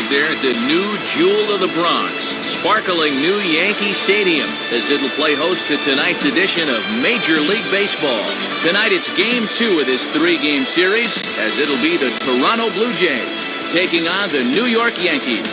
look there at the new jewel of the Bronx, sparkling new Yankee Stadium, as it'll play host to tonight's edition of Major League Baseball. Tonight it's Game 2 of this 3-game series, as it'll be the Toronto Blue Jays taking on the New York Yankees.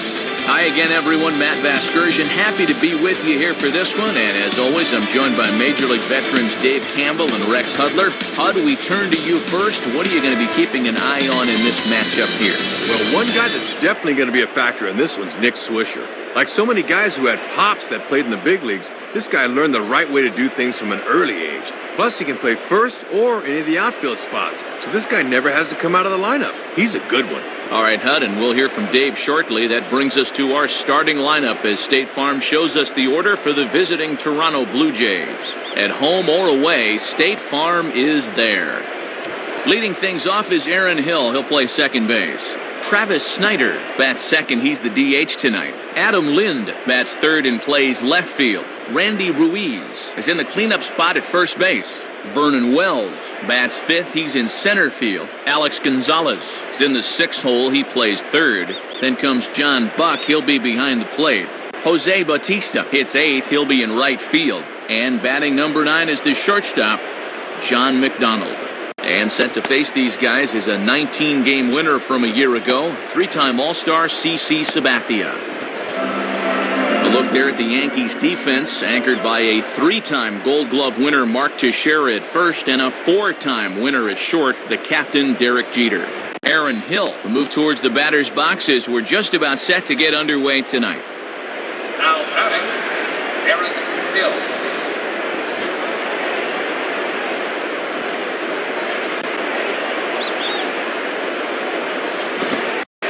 Hi again, everyone. Matt Vasgersian, happy to be with you here for this one. And as always, I'm joined by Major League veterans Dave Campbell and Rex Hudler. Hud, we turn to you first. What are you going to be keeping an eye on in this matchup here? Well, one guy that's definitely going to be a factor in this one's Nick Swisher. Like so many guys who had pops that played in the big leagues, this guy learned the right way to do things from an early age. Plus, he can play first or any of the outfield spots. So this guy never has to come out of the lineup. He's a good one. All right, Hud, and we'll hear from Dave shortly. That brings us to our starting lineup as State Farm shows us the order for the visiting Toronto Blue Jays. At home or away, State Farm is there. Leading things off is Aaron Hill. He'll play second base. Travis Snyder bats second. He's the DH tonight. Adam Lind bats third and plays left field. Randy Ruiz is in the cleanup spot at first base. Vernon Wells bats fifth. He's in center field. Alex Gonzalez is in the sixth hole. He plays third. Then comes John Buck. He'll be behind the plate. Jose Bautista hits eighth. He'll be in right field. And batting number 9 is the shortstop, John McDonald. And set to face these guys is a 19-game winner from a year ago, 3-time All-Star CC Sabathia. A look there at the Yankees defense, anchored by a 3-time Gold Glove winner Mark Teixeira at first and a 4-time winner at short, the captain Derek Jeter. Aaron Hill will move towards the batter's boxes. We're just about set to get underway tonight. Now batting, Aaron Hill.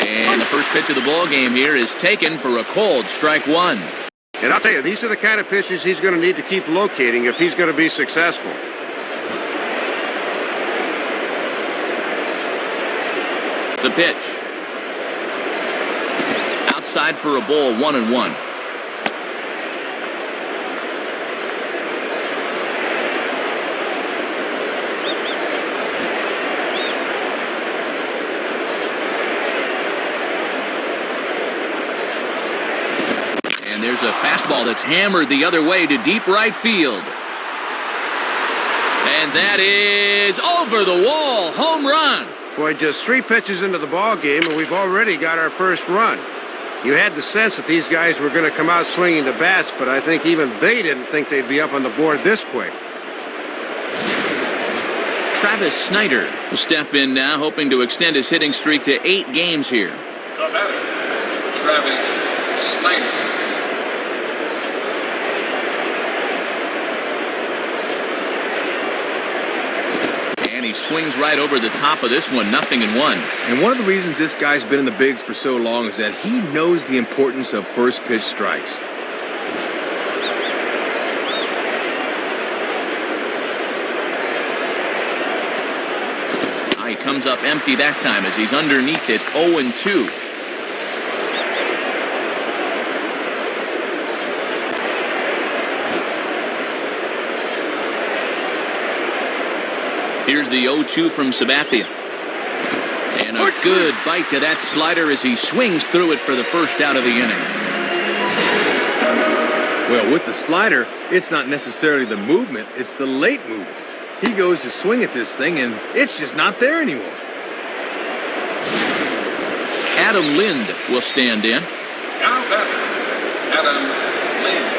And the first pitch of the ball game here is taken for a cold strike one. And I'll tell you, these are the kind of pitches he's going to need to keep locating if he's going to be successful. The pitch. Outside for a ball, 1-1. There's a fastball that's hammered the other way to deep right field. And that is over the wall. Home run. Boy, just 3 pitches into the ball game, and we've already got our first run. You had the sense that these guys were going to come out swinging the bats, but I think even they didn't think they'd be up on the board this quick. Travis Snyder will step in now, hoping to extend his hitting streak to 8 games here. The batter, Travis Snyder. He swings right over the top of this one, 0-1. And one of the reasons this guy's been in the bigs for so long is that he knows the importance of first pitch strikes. He comes up empty that time as he's underneath it, 0-2. Here's the 0-2 from Sabathia. And a good bite to that slider as he swings through it for the first out of the inning. Well, with the slider, it's not necessarily the movement, it's the late movement. He goes to swing at this thing, and it's just not there anymore. Adam Lind will stand in. Now batting, Adam Lind.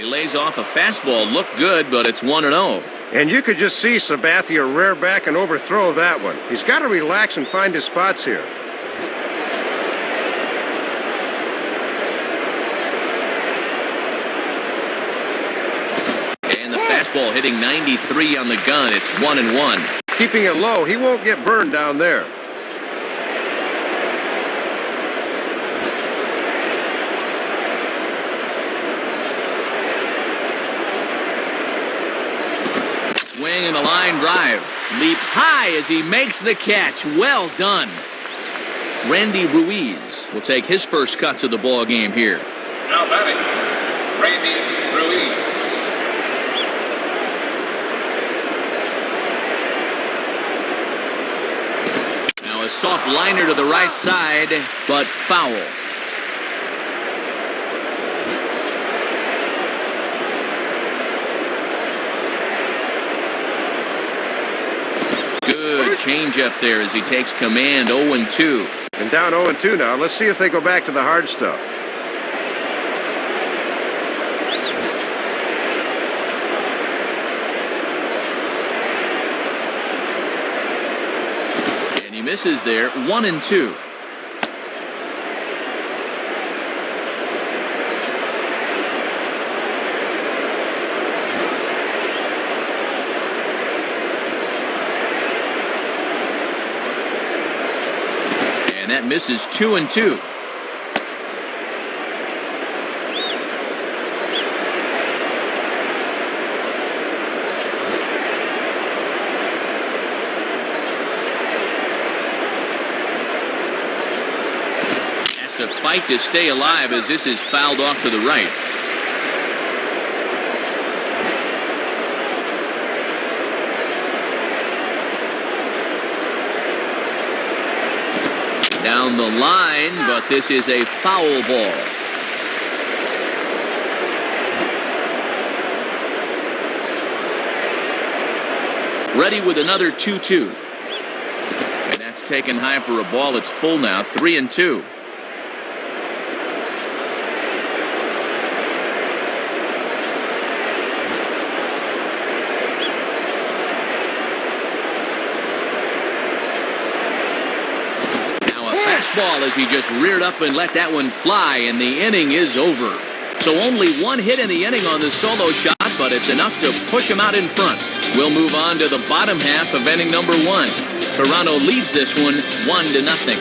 Lays off a fastball. Looked good, but it's 1-0. And you could just see Sabathia rear back and overthrow that one. He's got to relax and find his spots here. And the fastball hitting 93 on the gun. It's 1-1. Keeping it low, he won't get burned down there. Swing and a line drive. Leaps high as he makes the catch. Well done. Randy Ruiz will take his first cuts of the ball game here. Now batting, Randy Ruiz. soft liner to the right side, but foul. Good change up there as he takes command. 0-2. And down 0-2 now. Let's see if they go back to the hard stuff. And he misses there. 1-2. And that misses. 2-2. Has to fight to stay alive as this is fouled off to the right. Down the line, but this is a foul ball. Ready with another 2-2. And that's taken high for a ball. It's full now. 3-2. Ball as he just reared up and let that one fly, and the inning is over. So only one hit in the inning on the solo shot, but it's enough to push him out in front. We'll move on to the bottom half of inning number 1. Toronto leads this one 1-0.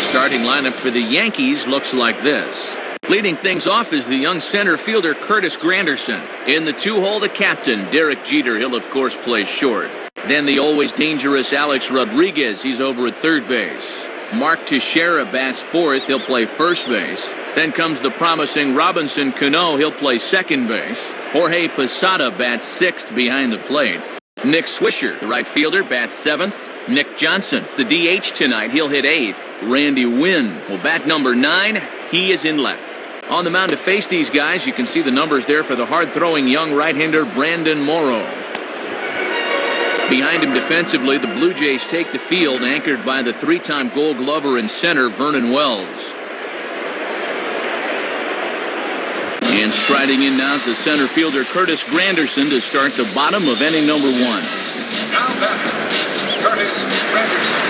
Starting lineup for the Yankees looks like this. Leading things off is the young center fielder Curtis Granderson. In the 2-hole, the captain, Derek Jeter. He'll, of course, play short. Then the always dangerous Alex Rodriguez. He's over at third base. Mark Teixeira bats fourth. He'll play first base. Then comes the promising Robinson Cano. He'll play second base. Jorge Posada bats sixth behind the plate. Nick Swisher, the right fielder, bats seventh. Nick Johnson, the DH tonight. He'll hit eighth. Randy Wynn will bat number 9. He is in left. On the mound to face these guys, you can see the numbers there for the hard-throwing young right-hander Brandon Morrow. Behind him defensively, the Blue Jays take the field, anchored by the 3-time Gold Glover and center Vernon Wells. And striding in now is the center fielder Curtis Granderson to start the bottom of inning number 1. Now batter, Curtis Granderson.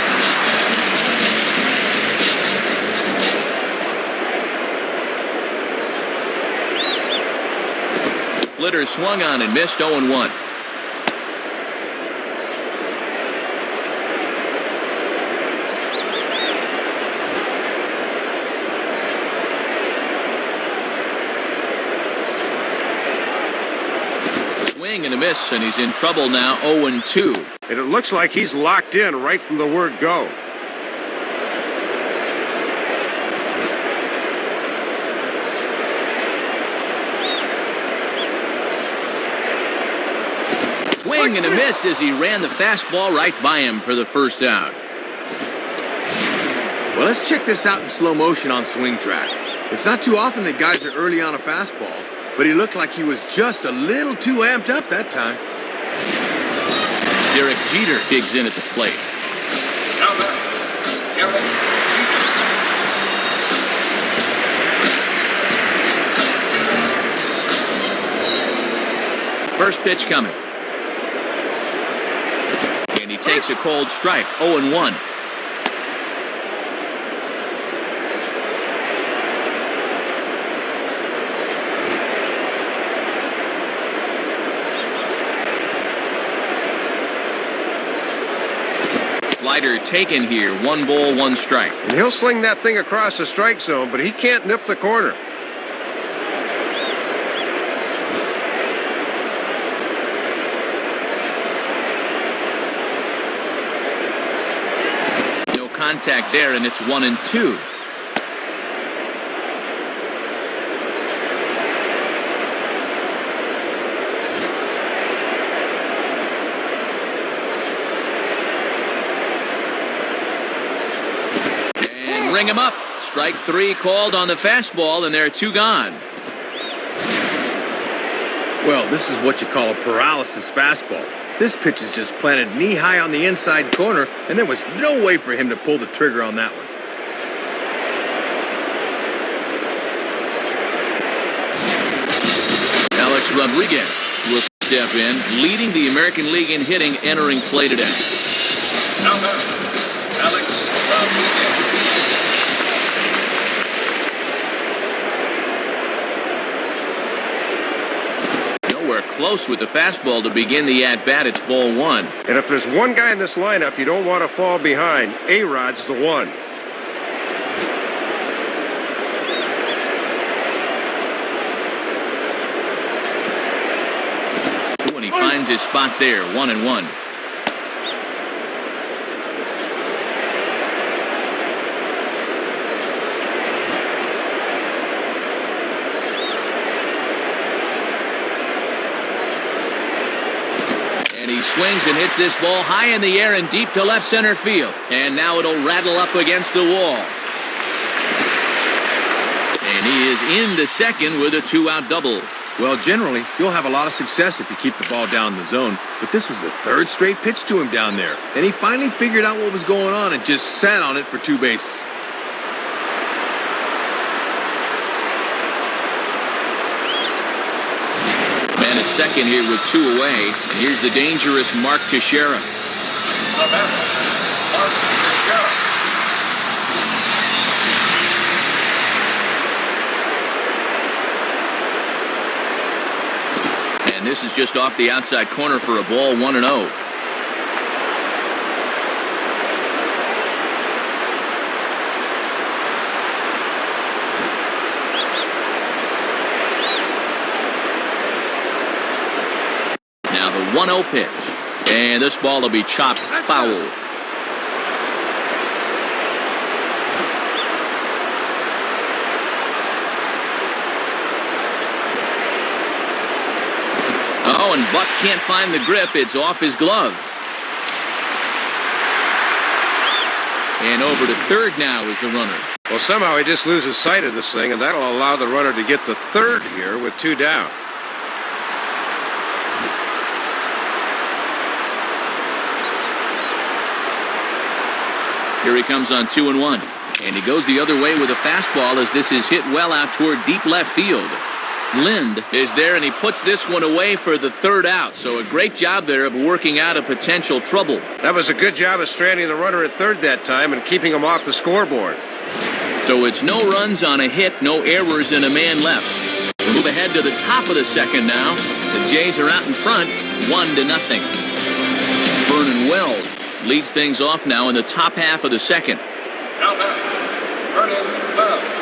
Splitter swung on and missed. 0-1. Swing and a miss, and he's in trouble now. 0-2. And it looks like he's locked in right from the word go. Swing and a miss as he ran the fastball right by him for the first out. Well, let's check this out in slow motion on Swing Track. It's not too often that guys are early on a fastball, but he looked like he was just a little too amped up that time. Derek Jeter digs in at the plate. Now batter, Derek Jeter. First pitch coming. And he takes a cold strike. 0-1. Slider taken here. 1 ball, 1 strike. And he'll sling that thing across the strike zone, but he can't nip the corner. No contact there, and it's 1-2. ring him up. Strike 3 called on the fastball, and there are 2 gone. Well, this is what you call a paralysis fastball. This pitch is just planted knee-high on the inside corner, and there was no way for him to pull the trigger on that one. Alex Rodriguez will step in, leading the American League in hitting entering play today. Now batting, Alex Rodriguez. Nowhere close with the fastball to begin the at-bat. It's ball 1. And if there's one guy in this lineup you don't want to fall behind, A-Rod's the one. When he finds his spot there, 1-1. And he swings and hits this ball high in the air and deep to left center field. And now it'll rattle up against the wall. And he is in the second with a 2-out double. Well, generally, you'll have a lot of success if you keep the ball down in the zone, but this was the 3rd straight pitch to him down there, and he finally figured out what was going on and just sat on it for 2 bases. Man at second here with 2 away, and here's the dangerous Mark Teixeira. The batter, Mark Teixeira. And this is just off the outside corner for a ball, 1-0. Now the 1-0 pitch. And this ball will be chopped foul. Oh, and Buck can't find the grip. It's off his glove. And over to third now is the runner. Well, somehow he just loses sight of this thing, and that'll allow the runner to get to third here with 2 down. Here he comes on 2-1. And he goes the other way with a fastball as this is hit well out toward deep left field. Lind is there, and he puts this one away for the 3rd out. So a great job there of working out a potential trouble. That was a good job of stranding the runner at third that time and keeping him off the scoreboard. So it's no runs on a hit, no errors, and a man left. We'll move ahead to the top of the second now. The Jays are out in front, 1-0. Vernon Wells leads things off now in the top half of the second. Now batting, Vernon Wells.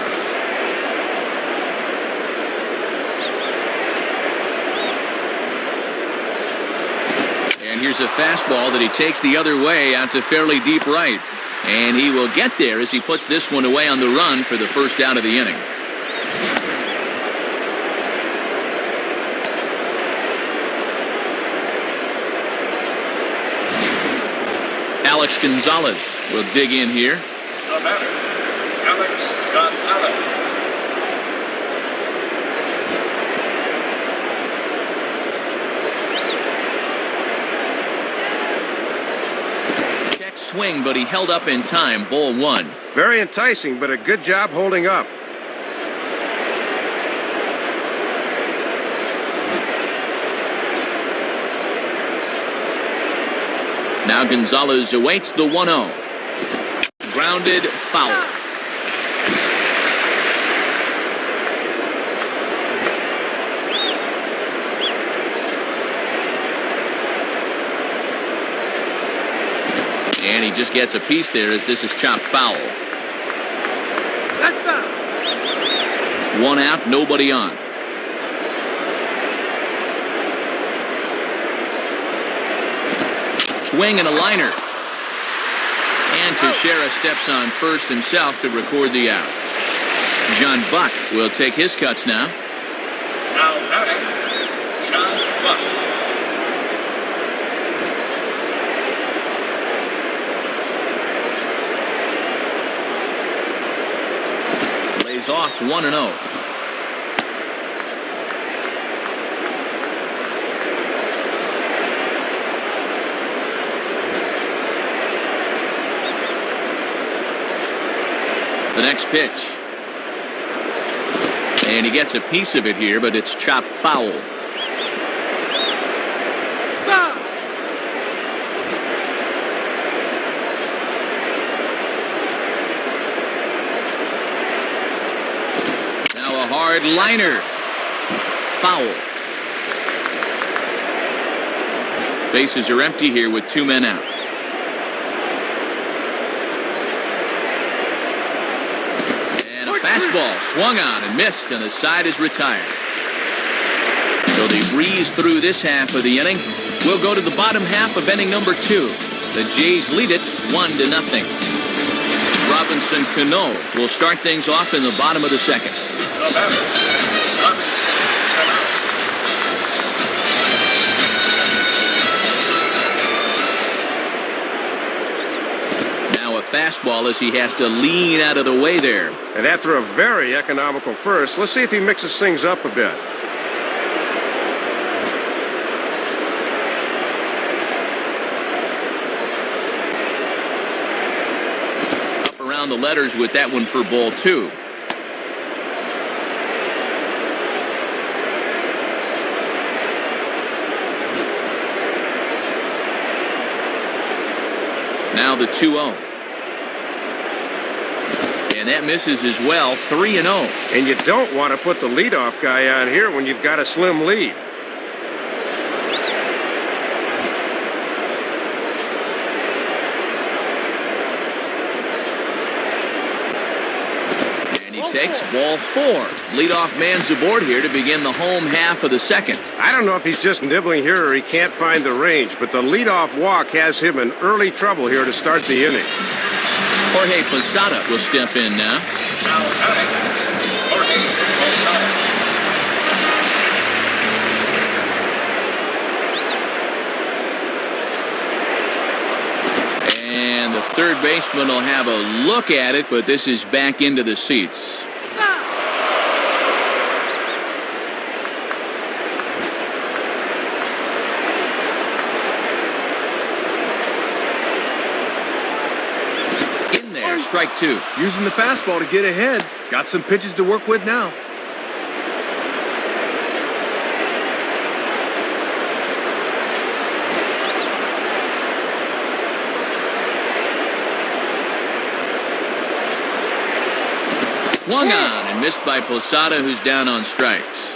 And here's a fastball that he takes the other way out to fairly deep right. And he will get there as he puts this one away on the run for the 1st out of the inning. Alex Gonzalez will dig in here. The batter, Alex Gonzalez. Swing, but he held up in time. Ball 1. Very enticing, but a good job holding up. Now Gonzalez awaits the 1-0. Grounded foul. And he just gets a piece there as this is chopped foul. That's foul. 1 out, nobody on. Swing and a liner. And Teixeira steps on first himself to record the out. John Buck will take his cuts now. Now batting, John Buck. is off 1-0. The next pitch. And he gets a piece of it here, but it's chopped foul. Now a hard liner. Foul. Bases are empty here with 2 men out. Fastball swung on and missed, and the side is retired. So they breeze through this half of the inning. We'll go to the bottom half of inning number 2. The Jays lead it 1-0. Robinson Cano will start things off in the bottom of the second. The batter, Robinson Cano. Fastball as he has to lean out of the way there. And after a very economical first, let's see if he mixes things up a bit. Up around the letters with that one for ball 2. Now the 2-0. And that misses as well, 3-0. And you don't want to put the leadoff guy on here when you've got a slim lead. And he takes ball 4. Leadoff man's aboard here to begin the home half of the second. I don't know if he's just nibbling here or he can't find the range, but the leadoff walk has him in early trouble here to start the inning. Jorge Posada will step in now. Now batting, Jorge Posada. And the third baseman will have a look at it, but this is back into the seats. Strike 2. Using the fastball to get ahead. Got some pitches to work with now. Swung on and missed by Posada, who's down on strikes.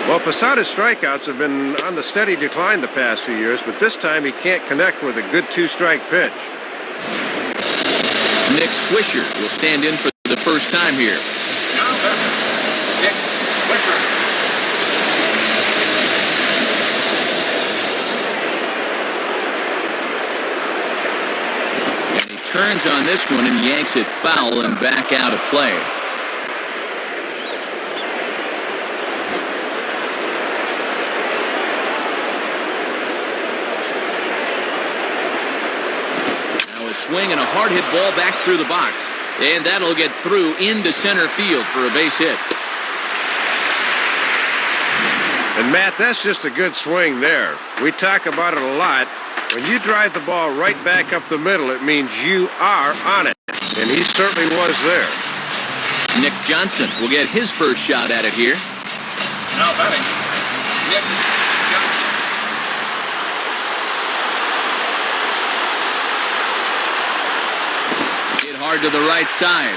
Well, Posada's strikeouts have been on the steady decline the past few years, but this time he can't connect with a good 2-strike pitch. Nick Swisher will stand in for the first time here. Now batter, Nick Swisher. And he turns on this one and yanks it foul and back out of play. Swing and a hard hit ball back through the box, and that'll get through into center field for a base hit. And Matt, that's just a good swing there. We talk about it a lot. When you drive the ball right back up the middle, it means you are on it, and he certainly was there. Nick Johnson will get his first shot at it here. Now batting, Nick Johnson. Hard to the right side.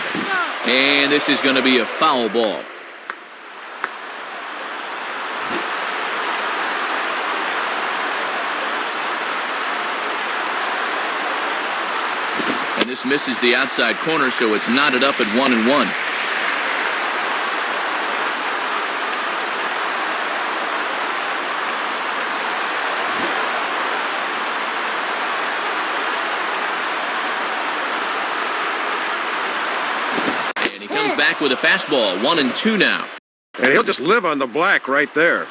And this is going to be a foul ball. And this misses the outside corner, so it's knotted up at 1-1. Back with a fastball, 1-2 now. And he'll just live on the black right there.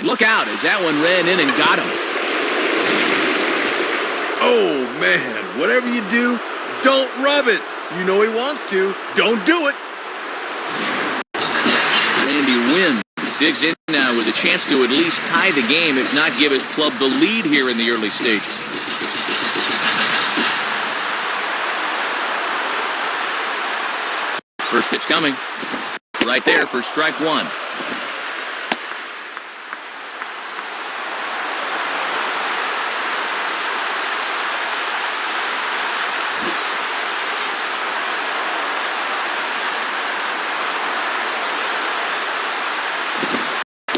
Look out as that one ran in and got him. Oh, man, whatever you do, don't rub it. You know he wants to. Don't do it. Randy Wynn digs in now with a chance to at least tie the game, if not give his club the lead here in the early stages. First pitch coming. Right there for strike one.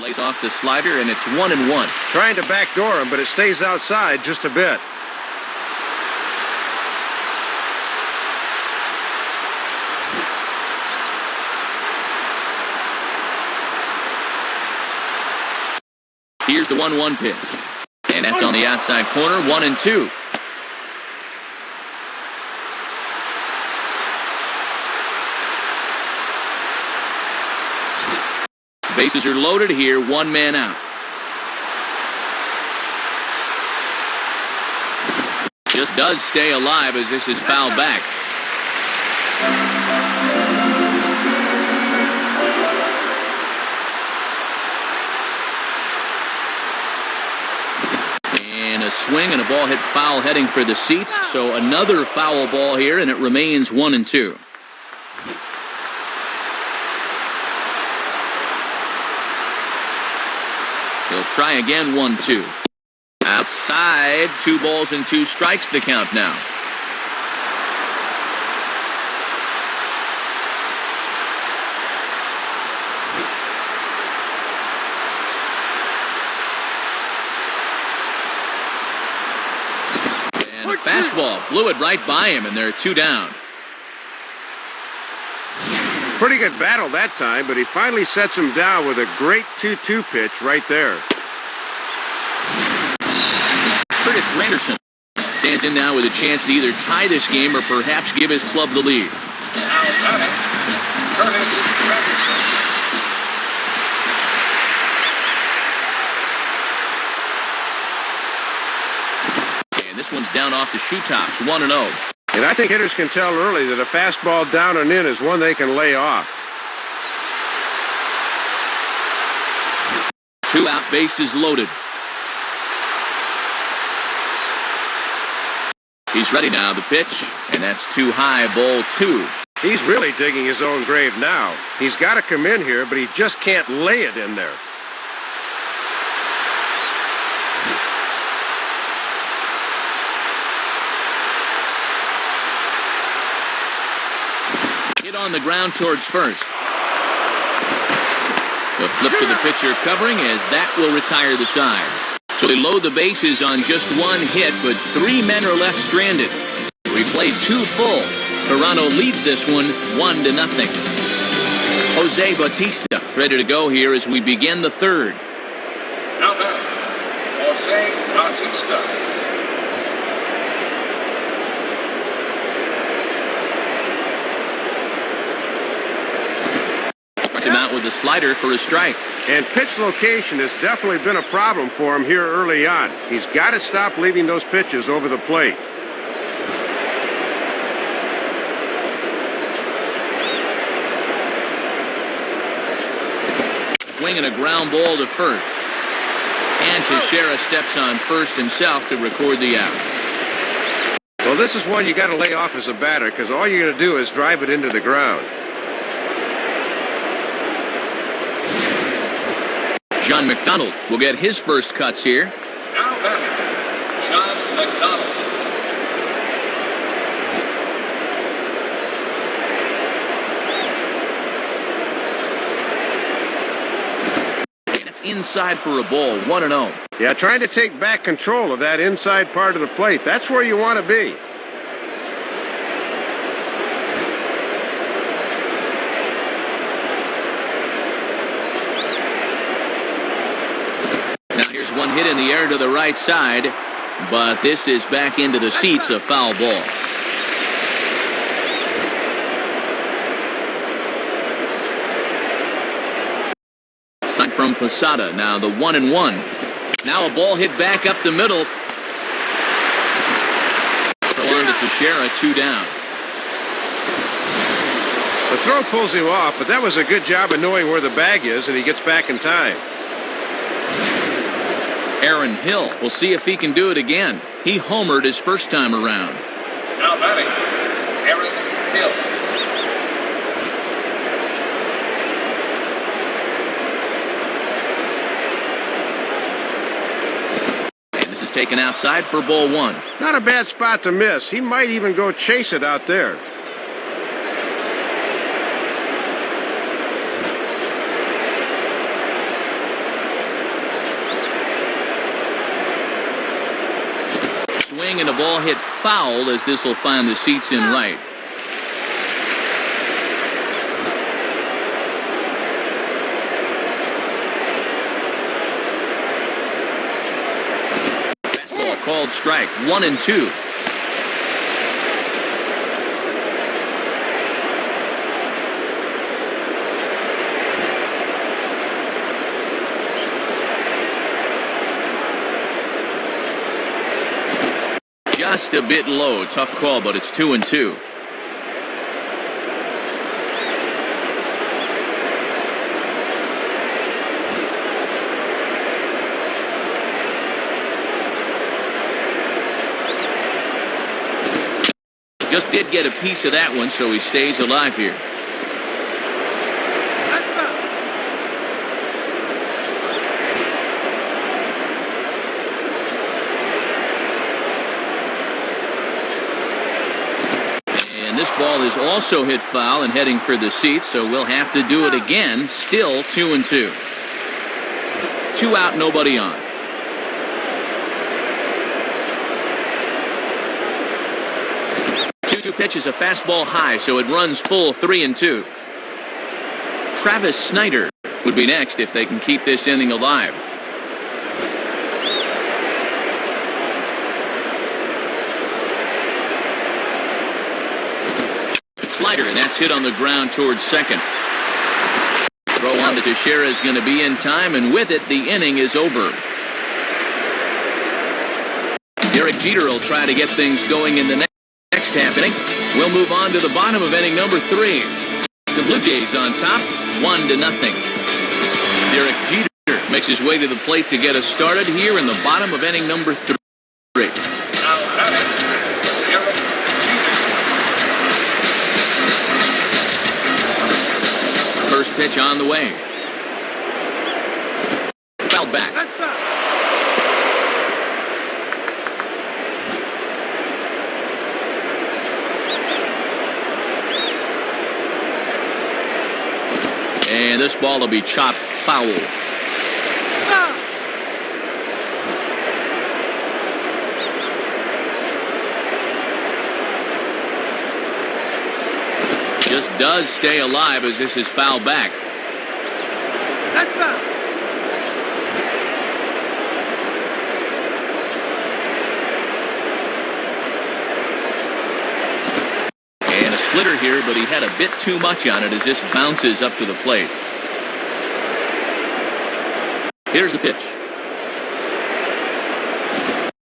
Lays off the slider, and it's 1-1. Trying to backdoor him, but it stays outside just a bit. Here's the 1-1 pitch. And that's on the outside corner, 1-2. Bases are loaded here, one man out. Just does stay alive as this is fouled back. And a swing and a ball hit foul heading for the seats. So another foul ball here, and it remains 1-2. He'll try again, 1-2. Outside, 2 balls and 2 strikes the count now. And a fastball blew it right by him, and they're 2 down. Pretty good battle that time, but he finally sets him down with a great 2-2 pitch right there. Curtis Granderson stands in now with a chance to either tie this game or perhaps give his club the lead. Now batting, Curtis Granderson. And this one's down off the shoe tops, 1-0. And I think hitters can tell early that a fastball down and in is one they can lay off. 2 out, bases loaded. He's ready now, the pitch, and that's too high, ball 2. He's really digging his own grave now. He's got to come in here, but he just can't lay it in there. Hit on the ground towards first. The flip to the pitcher covering as that will retire the side. So they load the bases on just 1 hit, but 3 men are left stranded. We play 2 full. Toronto leads this one 1-0. Jose Bautista ready to go here as we begin the 3rd. Now batting, Jose Bautista. Him out with a slider for a strike. And pitch location has definitely been a problem for him here early on. He's got to stop leaving those pitches over the plate. Swinging a ground ball to first. And Teixeira steps on first himself to record the out. Well, this is one you got to lay off as a batter because all you're going to do is drive it into the ground. John McDonald will get his first cuts here. Now batting, John McDonald. And it's inside for a ball, 1-0. Yeah, trying to take back control of that inside part of the plate. That's where you want to be. One hit in the air to the right side, but this is back into the seats, a foul ball. from Posada. Now the 1-1. Now a ball hit back up the middle. Throw on to Teixeira, 2 down. The throw pulls him off, but that was a good job of knowing where the bag is, and he gets back in time. Aaron Hill. We'll see if he can do it again. He homered his first time around. Now batting, Aaron Hill. And this is taken outside for ball 1. Not a bad spot to miss. He might even go chase it out there. Swing and a ball hit foul as this will find the seats in right. Fastball called strike, 1-2. Just a bit low. Tough call, but it's 2-2. Just did get a piece of that one, so he stays alive here. This ball is also hit foul and heading for the seats, so we'll have to do it again. Still 2-2. 2 out, nobody on. Two pitches, a fastball high, so it runs full 3-2. Travis Snyder would be next if they can keep this inning alive. Slider, and that's hit on the ground towards second. Throw on to Teixeira is going to be in time, and with it, the inning is over. Derek Jeter will try to get things going in the next half inning. We'll move on to the bottom of inning number 3. The Blue Jays on top, 1-0. Derek Jeter makes his way to the plate to get us started here in the bottom of inning number 3. Now batting, Derek Jeter. First pitch on the way. Fouled back. And this ball will be chopped foul. Just does stay alive as this is fouled back. That's foul. And a splitter here, but he had a bit too much on it as this bounces up to the plate. Here's the pitch.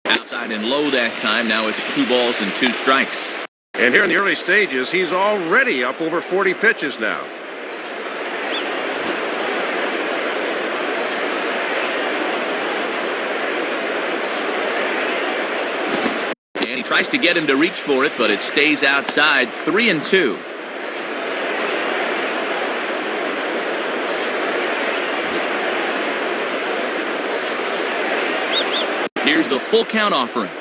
Outside and low that time. Now it's 2 balls and 2 strikes. And here in the early stages, he's already up over 40 pitches now. And he tries to get him to reach for it, but it stays outside, 3-2. Here's the full count offering.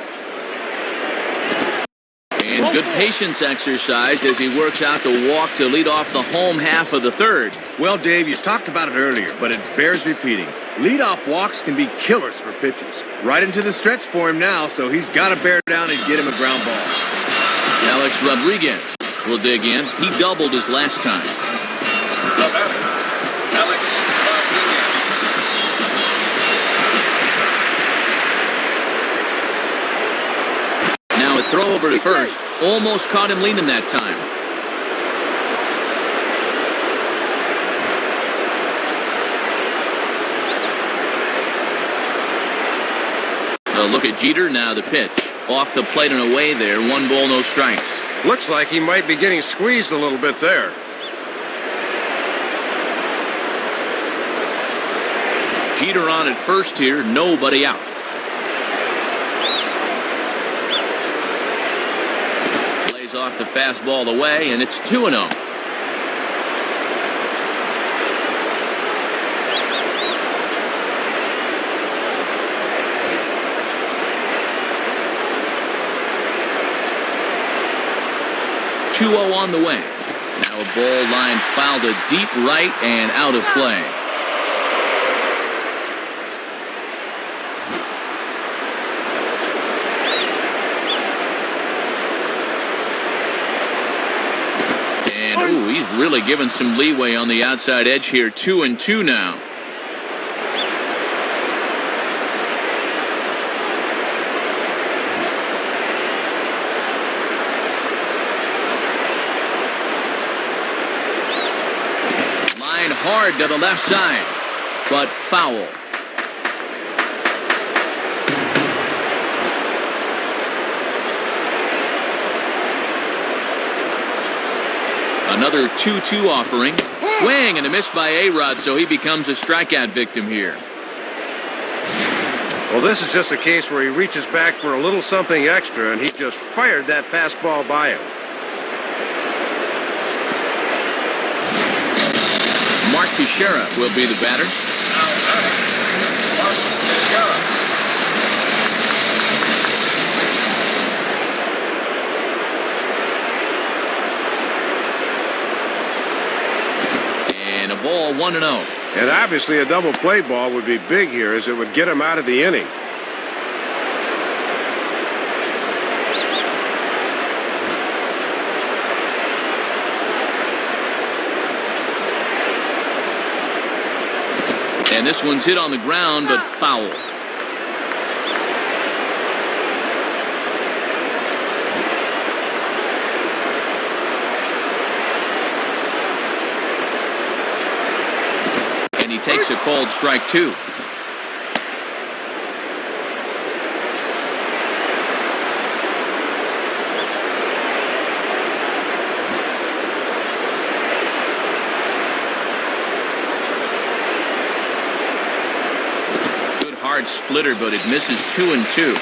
And good patience exercised as he works out the walk to lead off the home half of the third. Well, Dave, you talked about it earlier, but it bears repeating. Leadoff walks can be killers for pitchers. Right into the stretch for him now, so he's got to bear down and get him a ground ball. Alex Rodriguez will dig in. He doubled his last time. The batter, Alex Rodriguez. Now a throw over to first. Almost caught him leaning that time. A look at Jeter, now the pitch. Off the plate and away there, 1 ball, no strikes. Looks like he might be getting squeezed a little bit there. Jeter on at first here, nobody out. Plays off the fastball away, and it's 2-0. On the way. Now a ball line fouled to deep right and out of play. And ooh, he's really given some leeway on the outside edge here. 2-2 now. Hard to the left side, but foul. Another 2-2 offering. Swing and a miss by A-Rod, so he becomes a strikeout victim here. Well, this is just a case where he reaches back for a little something extra, and he just fired that fastball by him. Mark Teixeira will be the batter. Now batting, Mark Teixeira. And a ball, 1-0. And obviously a double play ball would be big here, as it would get him out of the inning. And this one's hit on the ground, but foul. And he takes a called strike 2. Splitter, but it misses 2-2.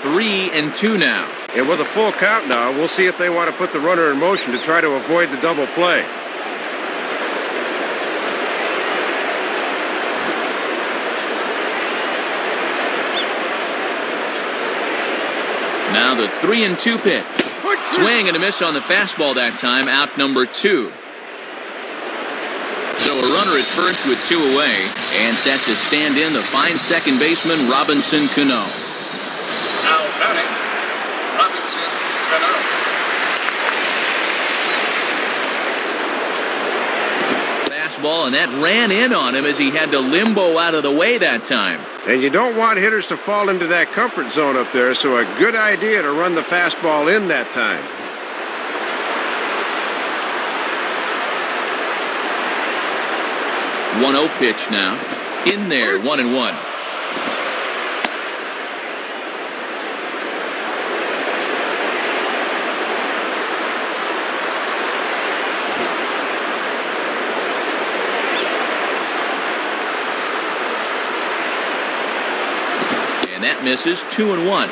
Three and two now. And with a full count now, we'll see if they want to put the runner in motion to try to avoid the double play. Now the 3-2 pitch. Swing and a miss on the fastball that time, out number 2. So a runner at first with 2 away, and set to stand in the fine second baseman Robinson Cano. Now batting, Robinson Cano. Fastball, and that ran in on him as he had to limbo out of the way that time. And you don't want hitters to fall into that comfort zone up there, so a good idea to run the fastball in that time. One 0 pitch now. In there, 1-1. And that misses, 2-1.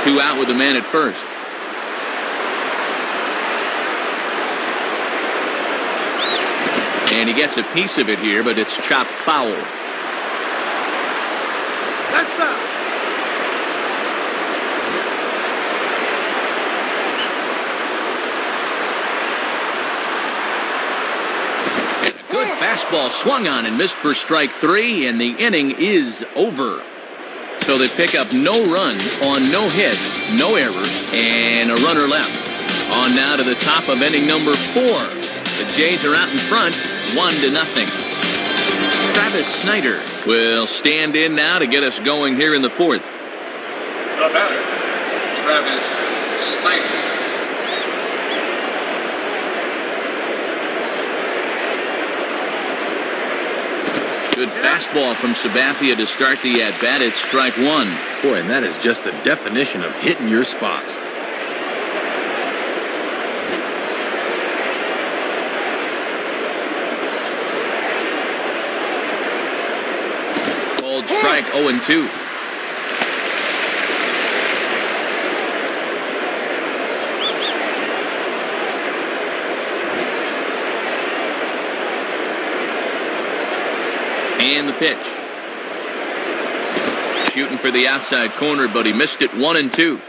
Two out with the man at first. And he gets a piece of it here, but it's chopped foul. That's foul. And a good fastball swung on and missed for strike 3, and the inning is over. So they pick up no runs on no hits, no errors, and a runner left. On now to the top of inning number 4. The Jays are out in front, 1-0. Travis Snyder will stand in now to get us going here in the fourth. The batter, Travis Snyder. Good fastball from Sabathia to start the at-bat. It's strike one. Boy, and that is just the definition of hitting your spots. Called strike 0-2. And the pitch. Shooting for the outside corner, but he missed it. 1-2.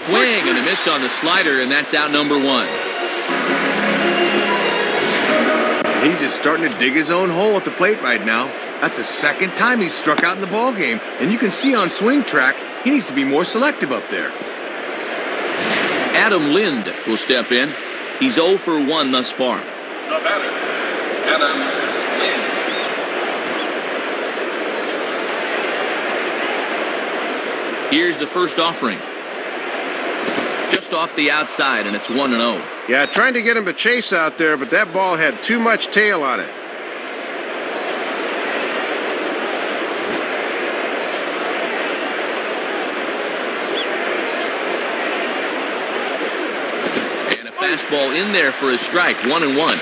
Swing and a miss on the slider, and that's out number one. He's just starting to dig his own hole at the plate right now. That's the second time he's struck out in the ballgame, and you can see on swing track he needs to be more selective up there. Adam Lind will step in. He's 0 for 1 thus far. The batter, Adam Lind. Here's the first offering. Just off the outside, and it's 1-0. Yeah, trying to get him to chase out there, but that ball had too much tail on it. Fastball in there for a strike, 1-1.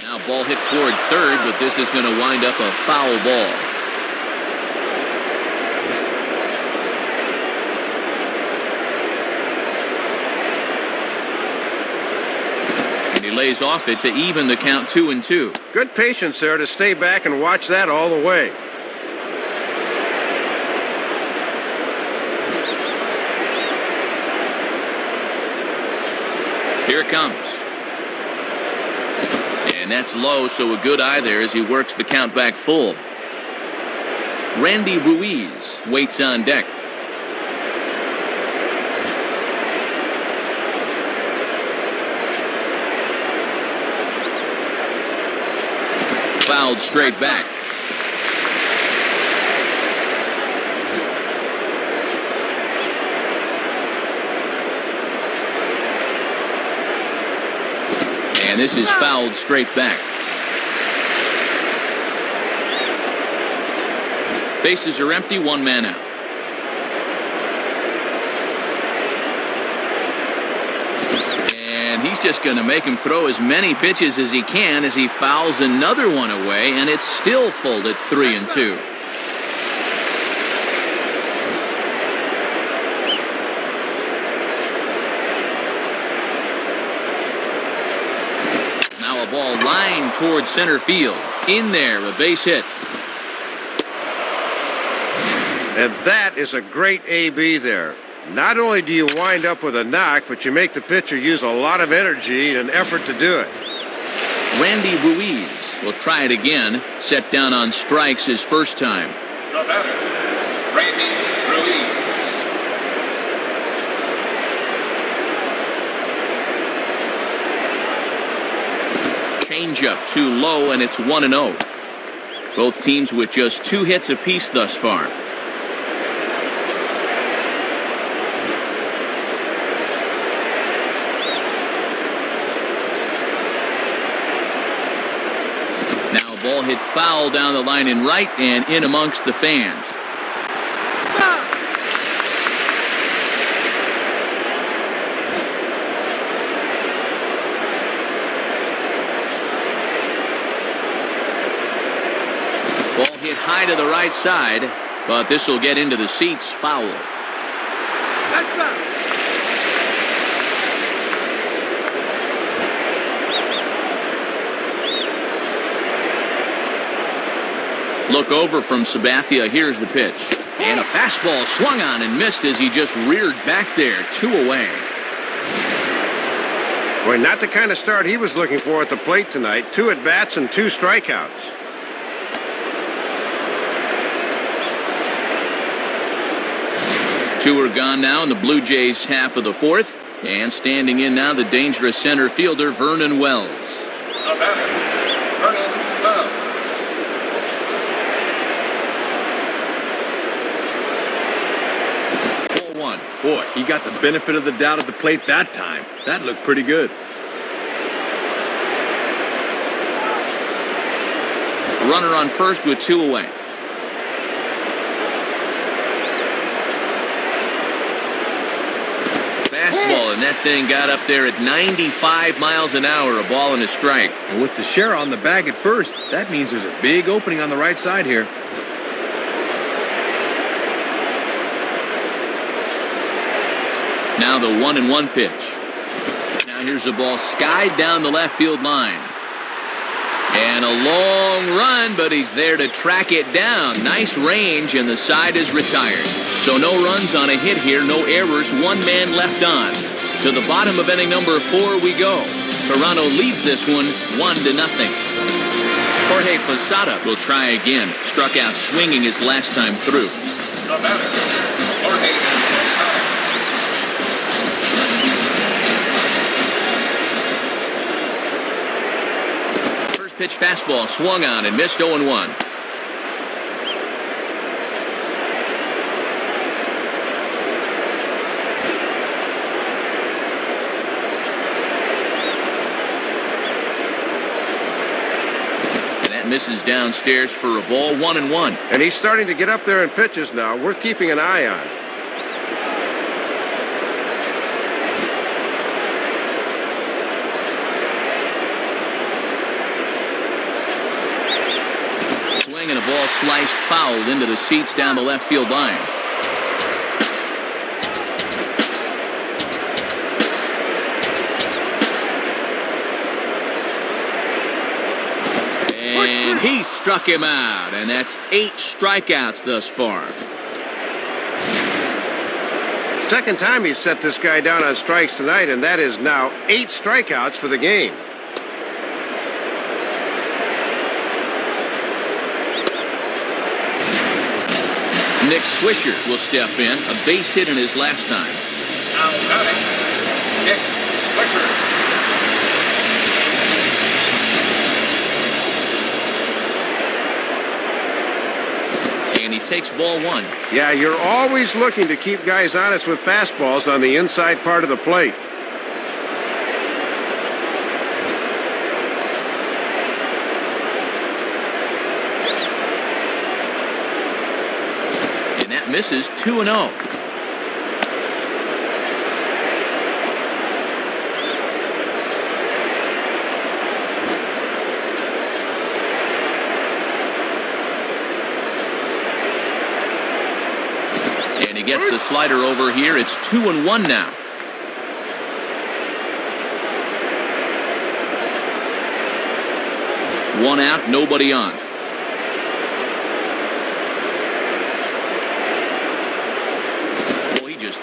Now ball hit toward third, but this is going to wind up a foul ball. He lays off it to even the count 2-2. Good patience there to stay back and watch that all the way. Here it comes. And that's low, so a good eye there as he works the count back full. Randy Ruiz waits on deck. Fouled straight back. And this is fouled straight back. Bases are empty, one man out. And he's just going to make him throw as many pitches as he can as he fouls another one away, and it's still full at 3-2. Now a ball lined towards center field. In there, a base hit. And that is a great AB there. Not only do you wind up with a knock, but you make the pitcher use a lot of energy and effort to do it. Randy Ruiz will try it again. Set down on strikes his first time. The batter, Randy Ruiz. Changeup too low, and it's 1-0. Both teams with just 2 hits apiece thus far. Now a ball hit foul down the line in right and in amongst the fans. Ball hit high to the right side, but this will get into the seats. Foul. That's foul. Look over from Sabathia. Here's the pitch. And a fastball swung on and missed as he just reared back there. 2 away. Boy, not the kind of start he was looking for at the plate tonight. 2 at-bats and 2 strikeouts. Two are gone now in the Blue Jays half of the 4th. And standing in now, the dangerous center fielder, Vernon Wells. The batter, Vernon Wells. Boy, he got the benefit of the doubt at the plate that time. That looked pretty good. Runner on first with 2 away. Fastball, and that thing got up there at 95 miles an hour, a ball and a strike. And with Teixeira on the bag at first, that means there's a big opening on the right side here. Now the 1-1 pitch. Now here's the ball skied down the left field line. And a long run, but he's there to track it down. Nice range, and the side is retired. So no runs on a hit here, no errors, 1 man left on. To the bottom of inning number 4 we go. Toronto leads this one 1-0. Jorge Posada will try again. Struck out swinging his last time through. The batter, Jorge Posada. Pitch fastball swung on and missed 0-1. And that misses downstairs for a ball. 1-1. And he's starting to get up there in pitches now. Worth keeping an eye on. And a ball sliced fouled into the seats down the left field line. And he struck him out, and that's 8 strikeouts thus far. Second time he's set this guy down on strikes tonight, and that is now 8 strikeouts for the game. Nick Swisher will step in, a base hit in his last time. Now batting, Nick Swisher. And he takes ball 1. Yeah, you're always looking to keep guys honest with fastballs on the inside part of the plate. Misses 2-0. And he gets the slider over here. It's 2-1 now. One out, nobody on.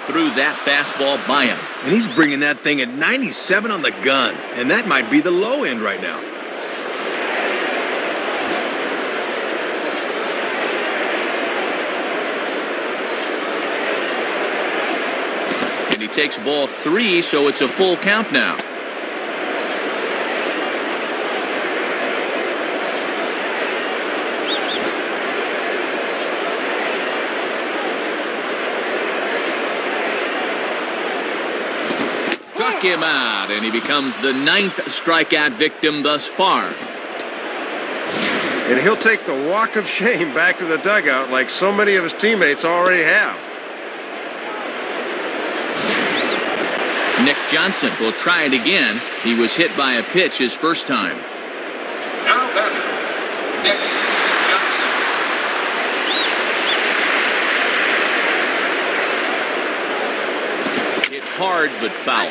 Threw that fastball by him. And he's bringing that thing at 97 on the gun. And that might be the low end right now. And he takes ball 3, so it's a full count now. Him out, and he becomes the 9th strikeout victim thus far. And he'll take the walk of shame back to the dugout like so many of his teammates already have. Nick Johnson will try it again. He was hit by a pitch his first time. Now batter, Nick Johnson. Hit hard but foul.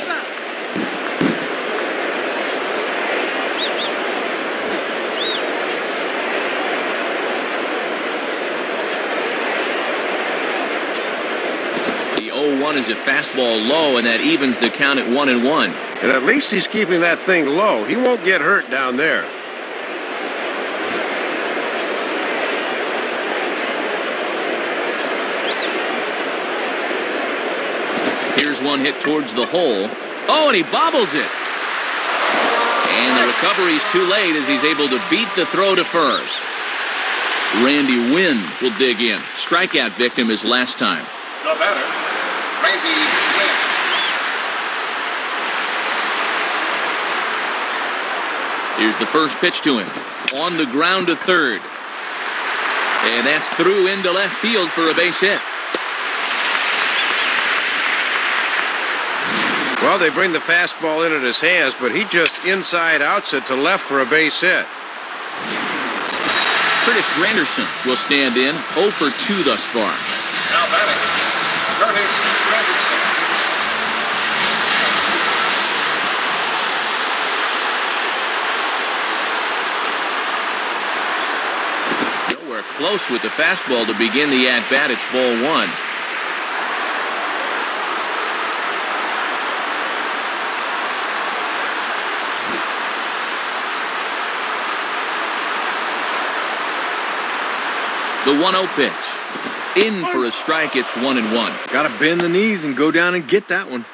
1 is a fastball low, and that evens the count at 1-1. And at least he's keeping that thing low. He won't get hurt down there. Here's one hit towards the hole. Oh, and he bobbles it. And the recovery's too late as he's able to beat the throw to first. Randy Wynn will dig in. Strikeout victim his last time. The batter, Randy Wynn. Here's the first pitch to him. On the ground to third. And that's through into left field for a base hit. Well, they bring the fastball in at his hands, but he just inside outs it to left for a base hit. Curtis Granderson will stand in, 0 for 2 thus far. Now batting, Curtis Granderson. Nowhere close with the fastball to begin the at-bat. It's ball 1. The 1-0 pitch. In for a strike. It's 1-1. Got to bend the knees and go down and get that one.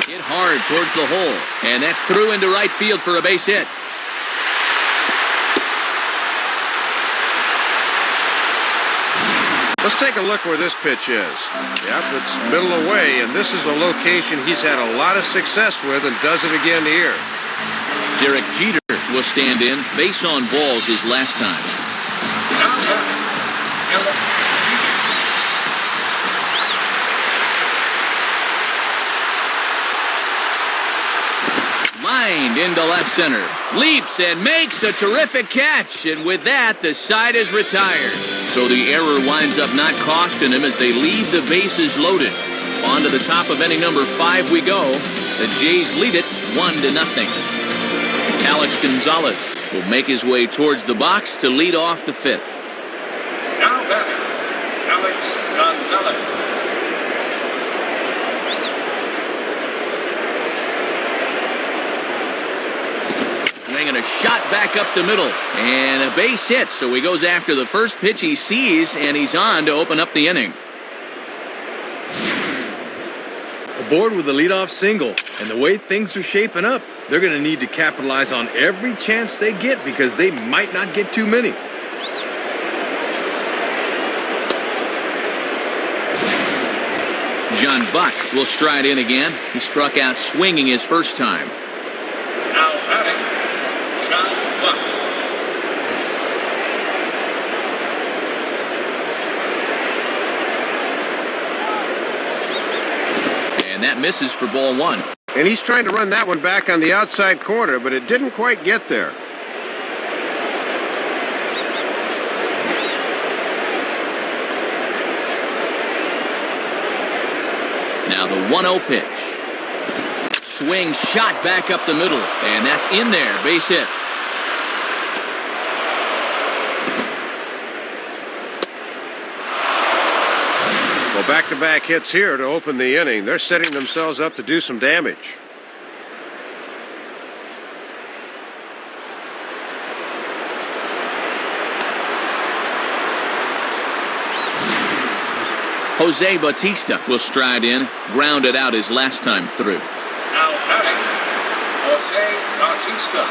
Hit hard towards the hole. And that's through into right field for a base hit. Let's take a look where this pitch is. Yep, it's middle away, and this is a location he's had a lot of success with and does it again here. Derek Jeter will stand in. Base on balls his last time. Now batting, Derek Jeter. Lined into left center. Leaps and makes a terrific catch. And with that, the side is retired. So the error winds up not costing him as they leave the bases loaded. On to the top of inning number 5 we go. The Jays lead it 1-0. Alex Gonzalez will make his way towards the box to lead off the 5th. Now batting, Alex Gonzalez. Swinging a shot back up the middle. And a base hit, so he goes after the first pitch he sees, and he's on to open up the inning. Aboard with a leadoff single, and the way things are shaping up, they're going to need to capitalize on every chance they get because they might not get too many. John Buck will stride in again. He struck out swinging his first time. Now batting, John Buck. And that misses for ball 1. And he's trying to run that one back on the outside corner, but it didn't quite get there. Now the 1-0 pitch. Swing shot back up the middle, and that's in there. Base hit. Well, back-to-back hits here to open the inning. They're setting themselves up to do some damage. Jose Bautista will stride in, grounded out his last time through. Now batting, Jose Bautista.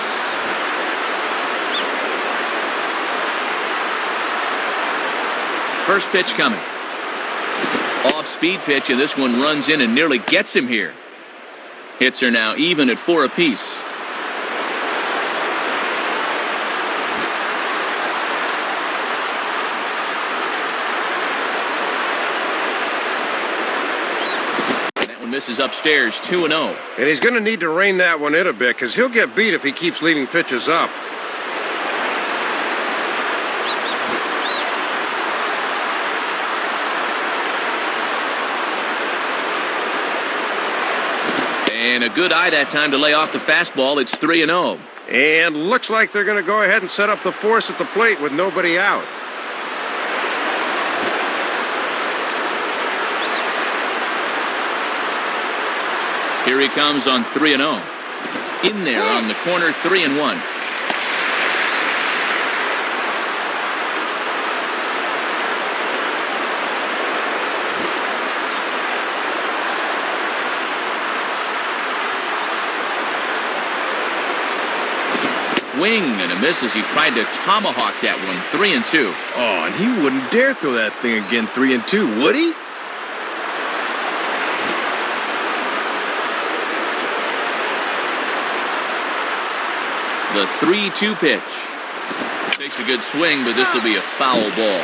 First pitch coming. Off-speed pitch, and this one runs in and nearly gets him here. Hits are now even at 4 apiece. That one misses upstairs, 2-0. And he's going to need to rein that one in a bit because he'll get beat if he keeps leaving pitches up. And And a good eye that time to lay off the fastball. It's 3-0. And looks like they're going to go ahead and set up the force at the plate with nobody out. Here he comes on 3-0. In there on the corner, 3-1. Swing and a miss as he tried to tomahawk that one. 3-2. Oh, and he wouldn't dare throw that thing again 3-2, would he? The 3-2 pitch. Takes a good swing, but this will be a foul ball.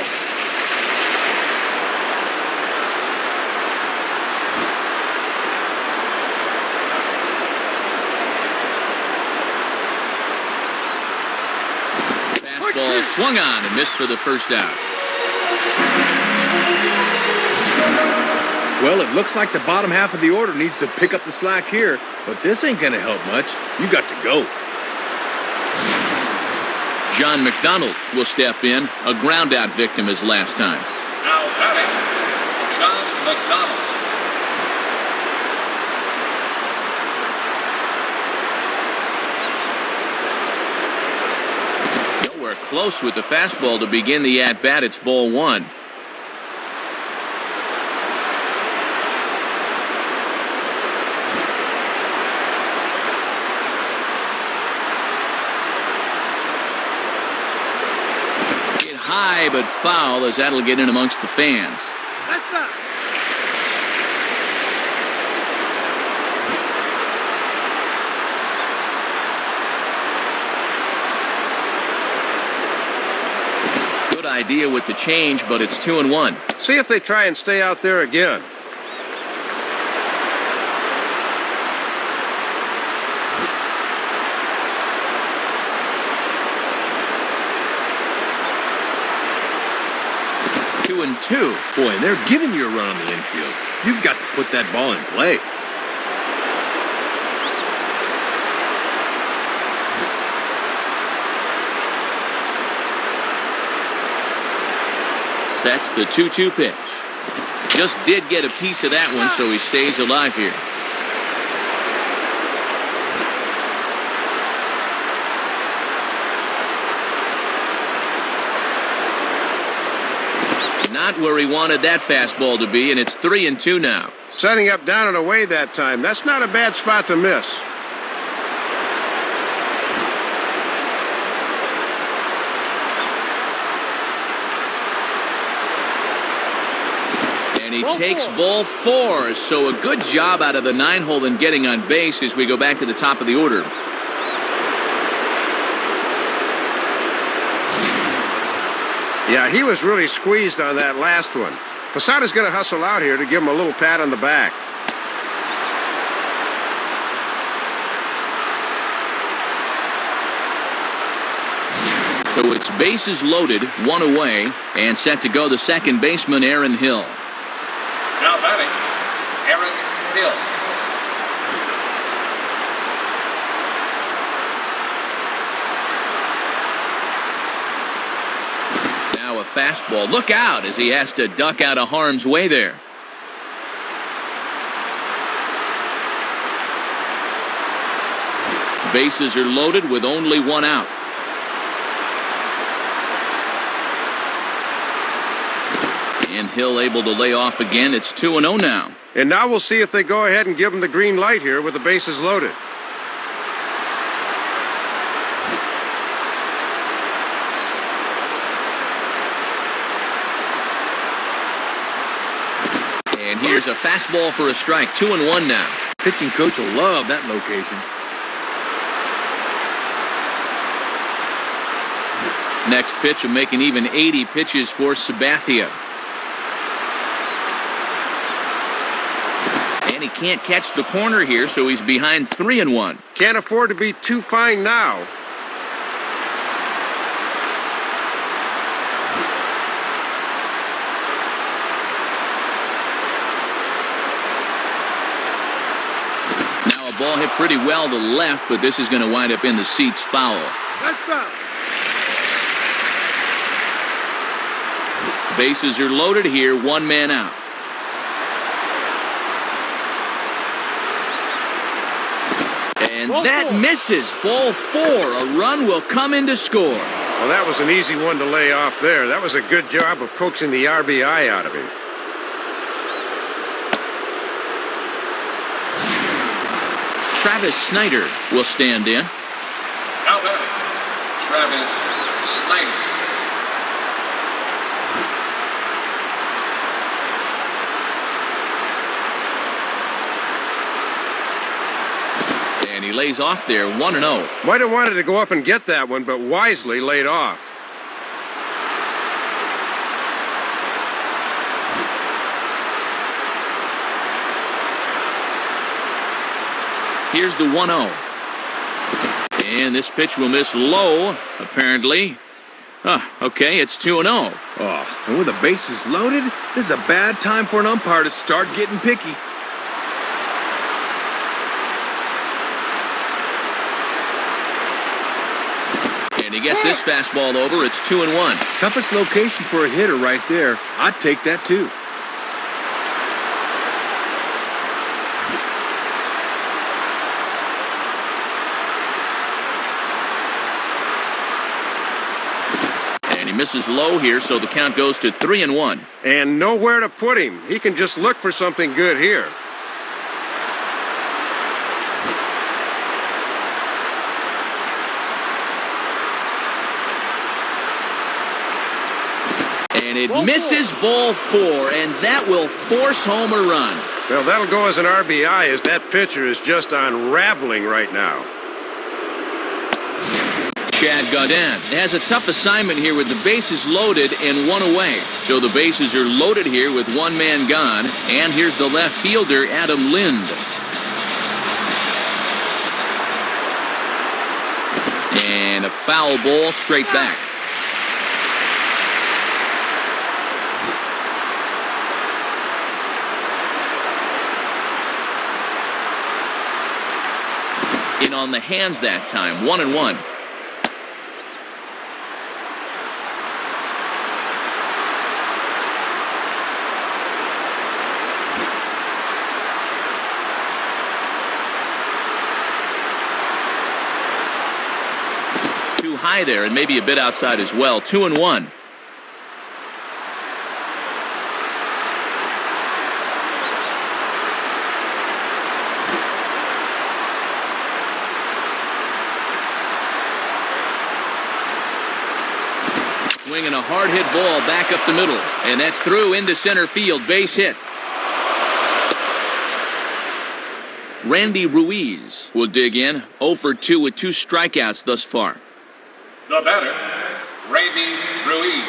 Fastball swung on and missed for the first out. Well, it looks like the bottom half of the order needs to pick up the slack here, but this ain't gonna help much. You got to go. John McDonald will step in, a ground-out victim as last time. Now batting, John McDonald. Nowhere close with the fastball to begin the at-bat. It's ball one. High but foul as that'll get in amongst the fans. That's not. Good idea with the change, but it's 2-1. See if they try and stay out there again. And 2. Boy, and they're giving you a run on the infield. You've got to put that ball in play. Sets the 2-2 pitch. Just did get a piece of that one, so he stays alive here. Not where he wanted that fastball to be, and it's 3-2 now. Setting up down and away that time. That's not a bad spot to miss. And he takes ball 4, so a good job out of the 9-hole in getting on base as we go back to the top of the order. Yeah, he was really squeezed on that last one. Posada's going to hustle out here to give him a little pat on the back. So it's bases loaded, 1 away, and set to go the second baseman, Aaron Hill. Now batting, Aaron Hill. A fastball. Look out as he has to duck out of harm's way there. Bases are loaded with only 1 out. And Hill able to lay off again. It's 2-0 now. And now we'll see if they go ahead and give him the green light here with the bases loaded. And here's a fastball for a strike. 2-1 now. Pitching coach will love that location. Next pitch will make an even 80 pitches for Sabathia. And he can't catch the corner here, so he's behind 3-1. Can't afford to be too fine now. Ball hit pretty well to left, but this is going to wind up in the seats foul. That's foul. Bases are loaded here, one man out. And that misses. Ball 4. A run will come in to score. Well, that was an easy one to lay off there. That was a good job of coaxing the RBI out of him. Travis Snyder will stand in. Now batting, Travis Snyder. And he lays off there, 1-0. Might have wanted to go up and get that one, but wisely laid off. Here's the 1-0. And this pitch will miss low, apparently. Okay, it's 2-0. Oh, and with the bases loaded, this is a bad time for an umpire to start getting picky. And he gets this fastball over. It's 2-1. Toughest location for a hitter right there. I'd take that too. And he misses low here, so the count goes to 3-1. And nowhere to put him. He can just look for something good here. And it misses ball 4, and that will force home a run. Well, that'll go as an RBI, as that pitcher is just unraveling right now. Chad Gaudin has a tough assignment here with the bases loaded and one away. So the bases are loaded here with one man gone. And here's the left fielder, Adam Lind. And a foul ball straight back. In on the hands that time, 1-1. Too high there and maybe a bit outside as well, 2-1. Swinging a hard hit ball back up the middle, and that's through into center field, base hit. Randy Ruiz will dig in, 0 for 2 with 2 strikeouts thus far. The batter, Randy Ruiz.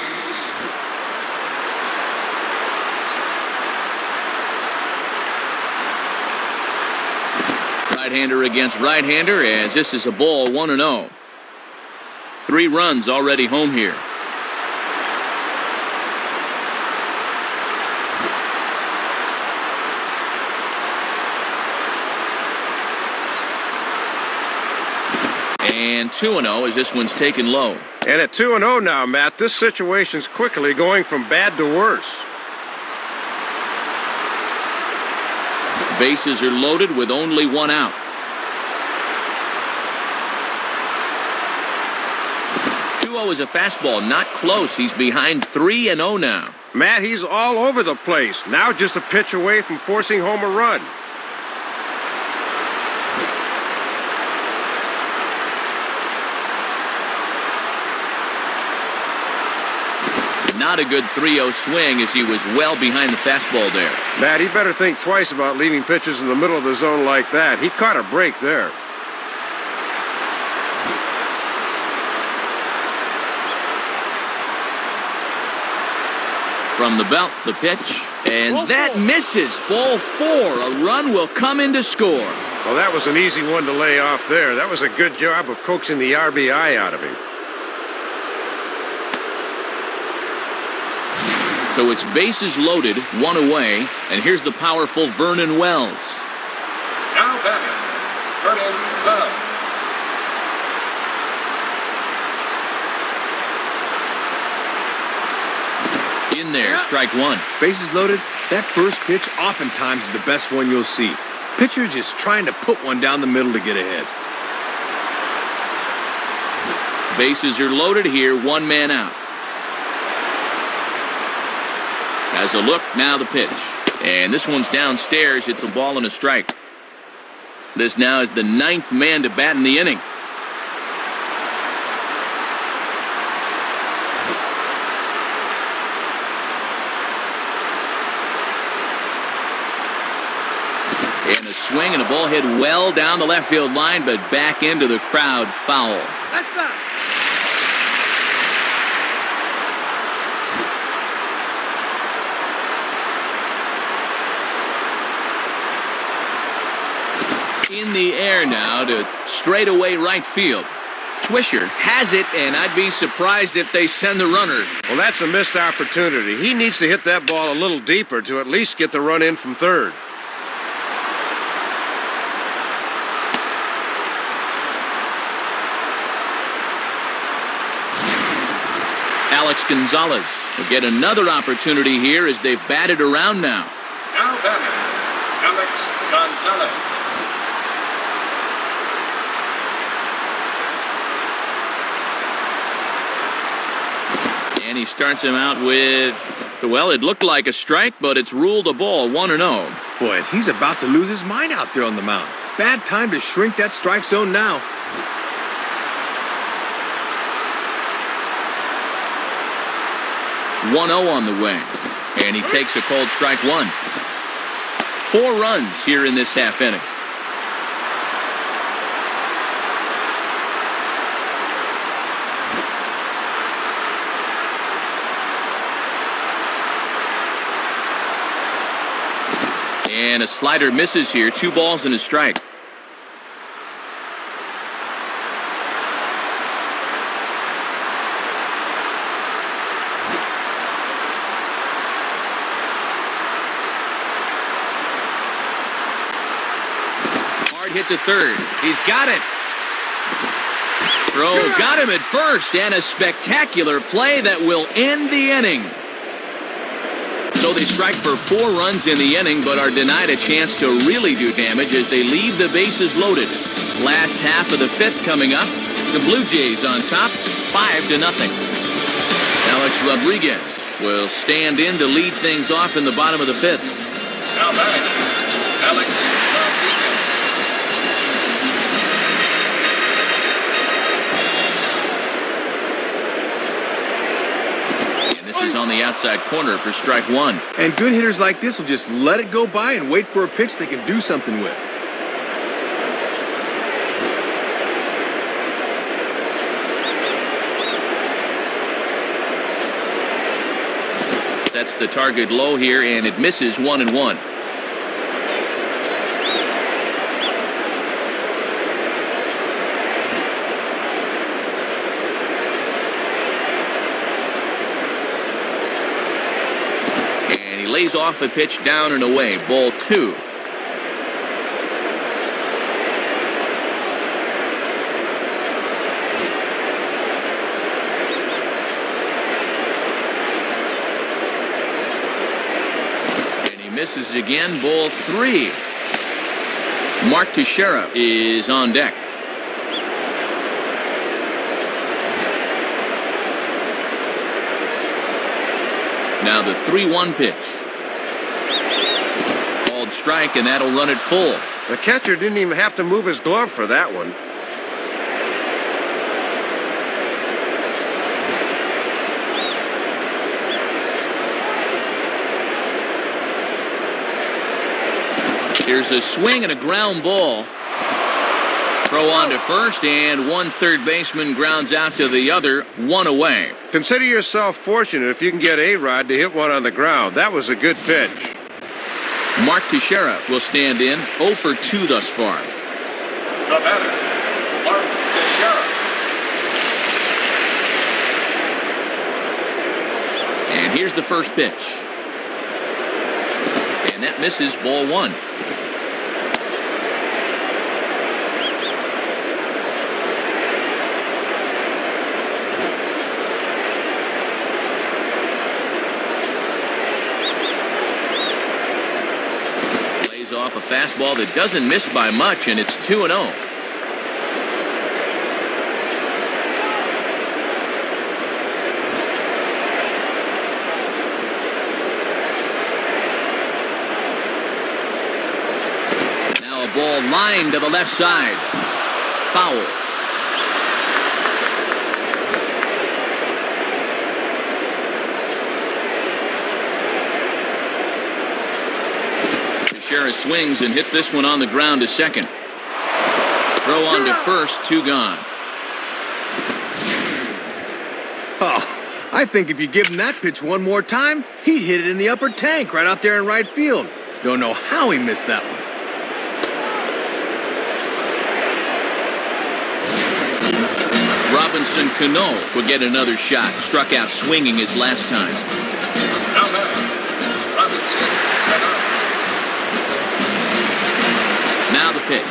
Right-hander against right-hander, as this is a ball, 1-0. 3 runs already home here. And 2-0 as this one's taken low. And at 2-0 now, Matt, this situation's quickly going from bad to worse. Bases are loaded with only one out. 2-0 is a fastball, not close. He's behind 3-0 now. Matt, he's all over the place. Now just a pitch away from forcing home a run. Not a good 3-0 swing as he was well behind the fastball there. Matt, he better think twice about leaving pitches in the middle of the zone like that. He caught a break there. From the belt, the pitch, and that misses. Ball 4. A run will come in to score. Well, that was an easy one to lay off there. That was a good job of coaxing the RBI out of him. So it's bases loaded, one away, and here's the powerful Vernon Wells. Now batting, Vernon Love. In there, strike one. Bases loaded, that first pitch oftentimes is the best one you'll see. Pitcher just trying to put one down the middle to get ahead. Bases are loaded here, one man out. Has a look, now the pitch. And this one's downstairs, it's a ball and a strike. This now is the 9th man to bat in the inning. And a swing and a ball hit well down the left field line, but back into the crowd, foul. That's foul. In the air now to straightaway right field. Swisher has it, and I'd be surprised if they send the runner. Well, that's a missed opportunity. He needs to hit that ball a little deeper to at least get the run in from third. Alex Gonzalez will get another opportunity here as they've batted around now. Now batting, Alex Gonzalez. And he starts him out with, well, it looked like a strike, but it's ruled a ball, 1-0. Boy, he's about to lose his mind out there on the mound. Bad time to shrink that strike zone now. On the way. And he takes a called strike one. 4 runs here in this half inning. And a slider misses here. 2 balls and a strike. Hard hit to third. He's got it. Throw got him at first, and a spectacular play that will end the inning. So they strike for 4 runs in the inning, but are denied a chance to really do damage as they leave the bases loaded. Last half of the 5th coming up. The Blue Jays on top, 5-0. Alex Rodriguez will stand in to lead things off in the bottom of the 5th. Now batting, Alex Rodriguez. This is on the outside corner for strike one. And good hitters like this will just let it go by and wait for a pitch they can do something with. Sets the target low here, and it misses 1-1. Lays off a pitch down and away. Ball 2. And he misses again. Ball 3. Mark Teixeira is on deck. Now the 3-1 pitch. Called strike, and that'll run it full. The catcher didn't even have to move his glove for that one. Here's a swing and a ground ball. Throw on to first, and one third baseman grounds out to the other, 1 away. Consider yourself fortunate if you can get A-Rod to hit one on the ground. That was a good pitch. Mark Teixeira will stand in, 0 for 2 thus far. The batter, Mark Teixeira. And here's the first pitch. And that misses, ball 1. off a fastball that doesn't miss by much, and it's 2-0. Now a ball lined to the left side. Foul. Teixeira swings and hits this one on the ground to second. Throw on to first, 2 gone. Oh, I think if you give him that pitch one more time, he'd hit it in the upper tank right out there in right field. Don't know how he missed that one. Robinson Cano will get another shot. Struck out swinging his last time. Now batting, Robinson Cano. Now the pitch.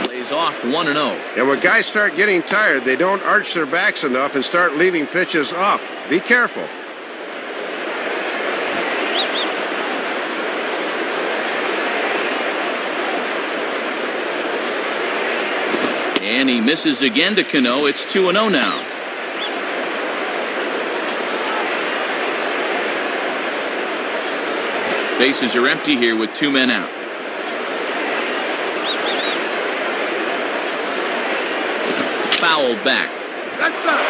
Lays off 1-0. And when guys start getting tired, they don't arch their backs enough and start leaving pitches up. Be careful. And he misses again to Cano. It's 2-0 now. Bases are empty here with 2 men out. Fouled back. That's better.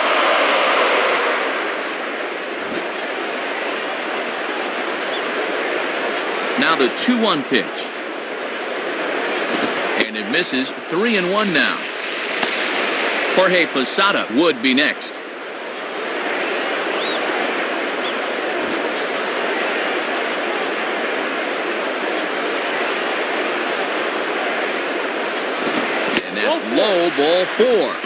Now the 2-1 pitch. And it misses. 3-1 now. Jorge Posada would be next. And that's low, ball 4.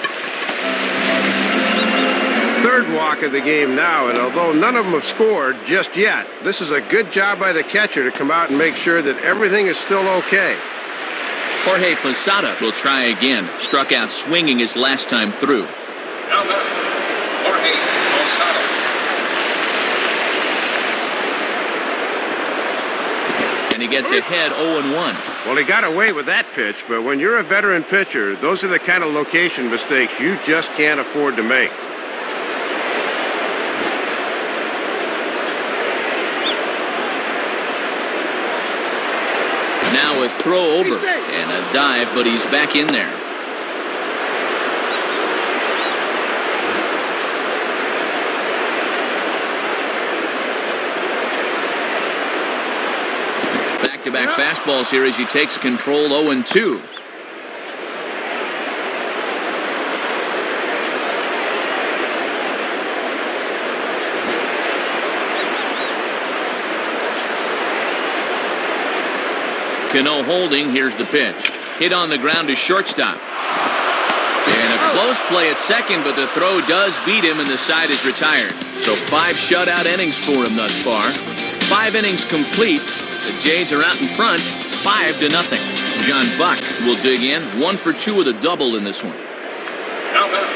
Third walk of the game now, and although none of them have scored just yet, this is a good job by the catcher to come out and make sure that everything is still okay. Jorge Posada will try again. Struck out swinging his last time through. Now batting, Jorge Posada. And he gets ahead 0-1. Well, he got away with that pitch, but when you're a veteran pitcher, those are the kind of location mistakes you just can't afford to make. Now a throw over and a dive, but he's back in there. Back-to-back fastballs here as he takes control. 0-2. Cano holding. Here's the pitch. Hit on the ground to shortstop. And a close play at second, but the throw does beat him, and the side is retired. So 5 shutout innings for him thus far. 5 innings complete. The Jays are out in front, 5-0. John Buck will dig in, 1 for 2 with a double in this one. Now batting,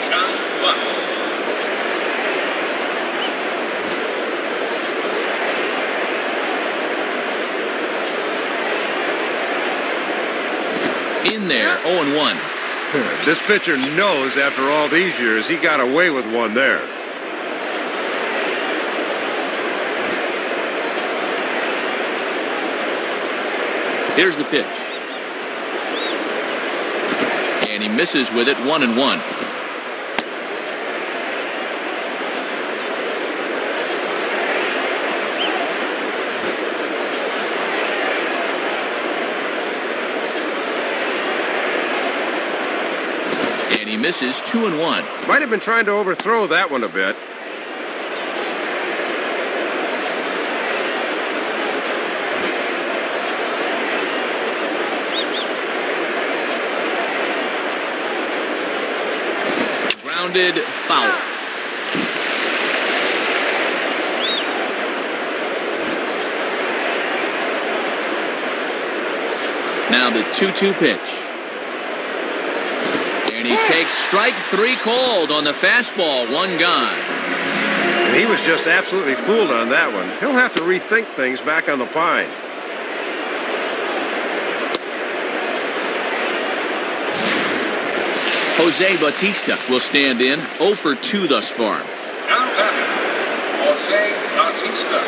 John Buck. In there, 0-1. This pitcher knows after all these years he got away with one there. Here's the pitch. And he misses with it. 1-1. And he misses. 2-1. Might have been trying to overthrow that one a bit. Grounded, foul. Now the 2-2 pitch. And he takes strike 3 called on the fastball. 1 gone. And He was just absolutely fooled on that one. He'll have to rethink things back on the pine. Jose Bautista will stand in, 0 for 2 thus far. Now batting, Jose Bautista.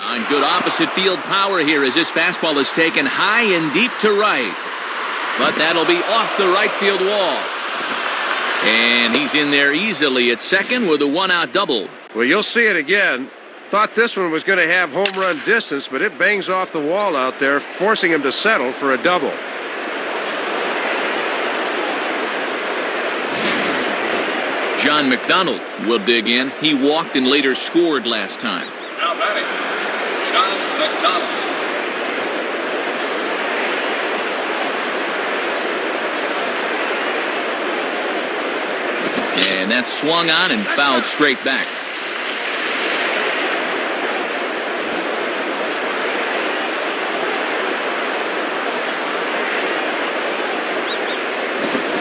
On good opposite field power here as this fastball is taken high and deep to right. But that'll be off the right field wall. And he's in there easily at second with a 1-out double. Well, you'll see it again. Thought this one was going to have home run distance, but it bangs off the wall out there, forcing him to settle for a double. John McDonald will dig in. He walked and later scored last time. Now batting, John McDonald. And that's swung on and fouled straight back.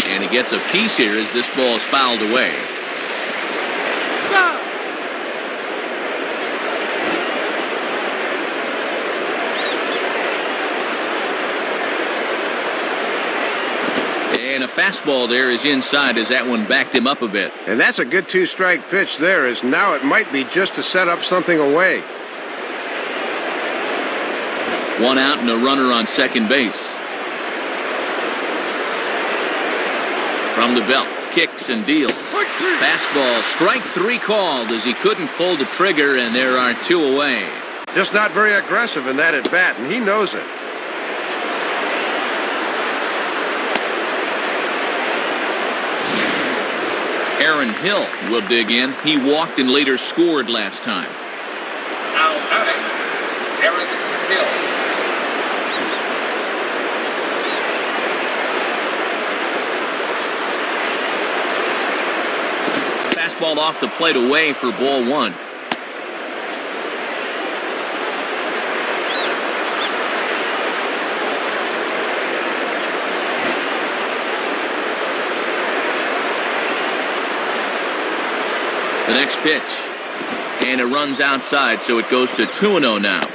And he gets a piece here as this ball is fouled away. And a fastball there is inside as that one backed him up a bit. And that's a good two-strike pitch there, as now it might be just to set up something away. 1 out and a runner on second base. From the belt, kicks and deals. Fastball, strike 3 called as he couldn't pull the trigger, and there are 2 away. Just not very aggressive in that at-bat, and he knows it. Aaron Hill will dig in. He walked and later scored last time. Now batting, Aaron Hill. Fastball off the plate away for ball 1. The next pitch. And it runs outside, so it goes to 2-0 now.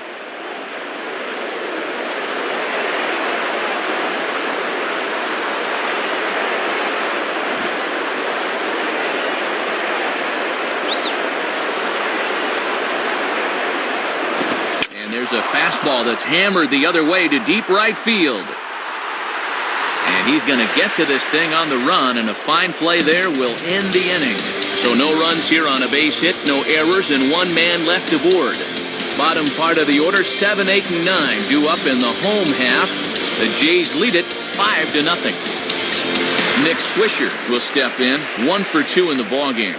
There's a fastball that's hammered the other way to deep right field. And he's going to get to this thing on the run, and a fine play there will end the inning. So no runs here on a base hit, no errors, and 1 man left aboard. Bottom part of the order, 7, 8, and 9 due up in the home half. The Jays lead it 5-0. Nick Swisher will step in, 1 for 2 in the ballgame.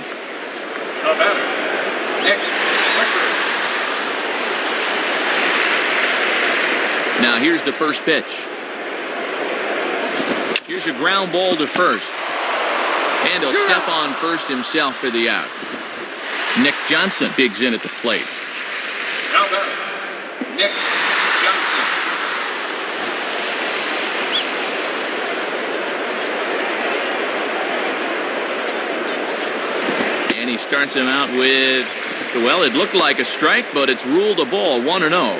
No batter, Nick Swisher. Now here's the first pitch. Here's a ground ball to first. And he'll step on first himself for the out. Nick Johnson digs in at the plate. Now batting, Nick Johnson. And he starts him out with, well, it looked like a strike, but it's ruled a ball, 1-0.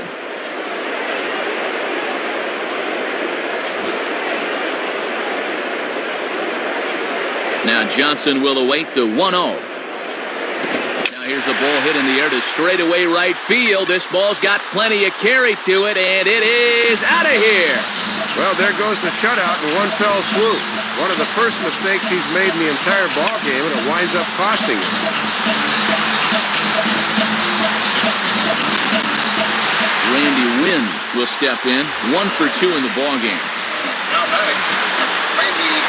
Now Johnson will await the 1-0. Now here's a ball hit in the air to straightaway right field. This ball's got plenty of carry to it, and it is out of here. Well, there goes the shutout in one fell swoop. One of the first mistakes he's made in the entire ball game, and it winds up costing him. Randy Wynn will step in, 1 for 2 in the ball game. Now batting, Randy Wynn.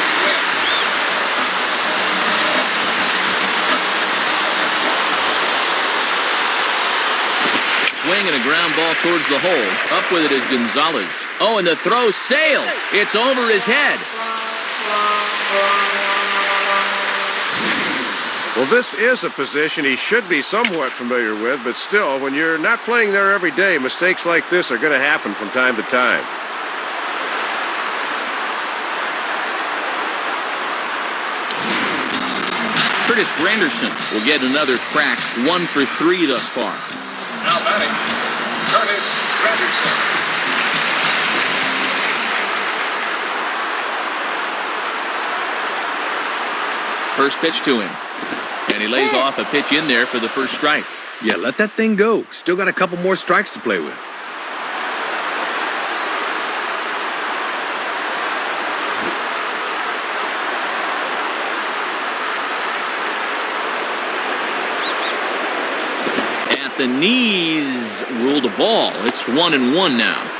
Swing and a ground ball towards the hole. Up with it is Gonzalez. Oh, and the throw sails. It's over his head. Well, this is a position he should be somewhat familiar with, but still, when you're not playing there every day, mistakes like this are going to happen from time to time. Curtis Granderson will get another crack, 1 for 3 thus far. Now batting, Curtis Granderson. First pitch to him. And he lays off a pitch in there for the first strike. Yeah, let that thing go. Still got a couple more strikes to play with. At the knees, ruled a ball. It's 1-1 now.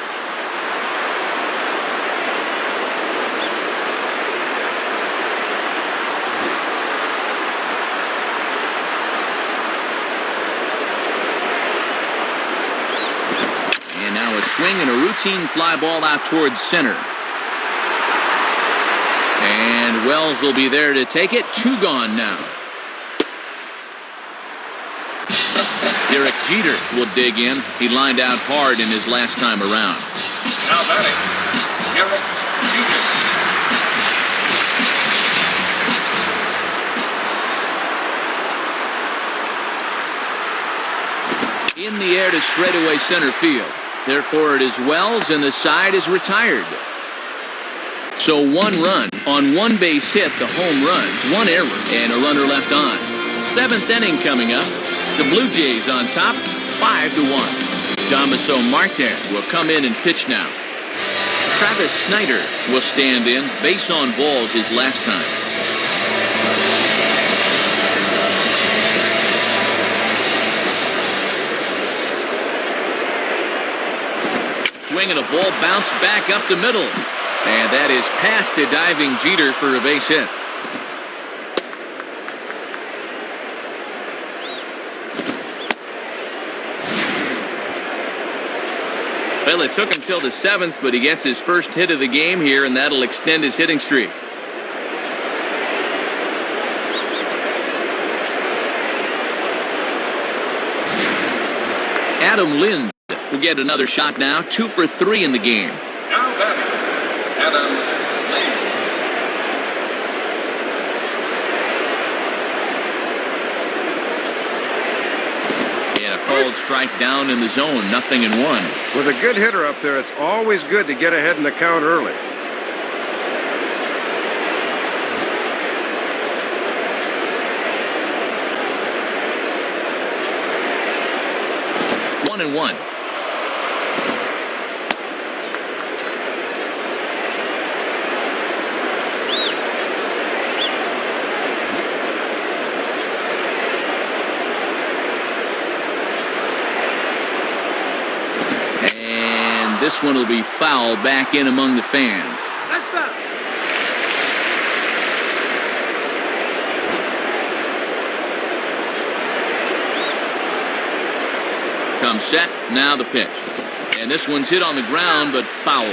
Swing and a routine fly ball out towards center. And Wells will be there to take it. 2 gone now. Derek Jeter will dig in. He lined out hard in his last time around. Now batting, Derek Jeter. In the air to straightaway center field. Therefore, it is Wells, and the side is retired. So 1 run on 1 base hit, the home run, 1 error, and a runner left on. 7th inning coming up. The Blue Jays on top, 5-1. Damaso Marte will come in and pitch now. Travis Snyder will stand in, base on balls his last time. Swing and a ball bounced back up the middle. And that is past a diving Jeter for a base hit. Well, it took until the 7th, but he gets his first hit of the game here, and that'll extend his hitting streak. Adam Lind will get another shot now, 2 for 3 in the game. Now batting, Adam Lind. And a called strike down in the zone, 0-1. With a good hitter up there, it's always good to get ahead in the count early. And 1. And this one will be foul back in among the fans. That's foul. Come set, now the pitch. And this one's hit on the ground, but foul.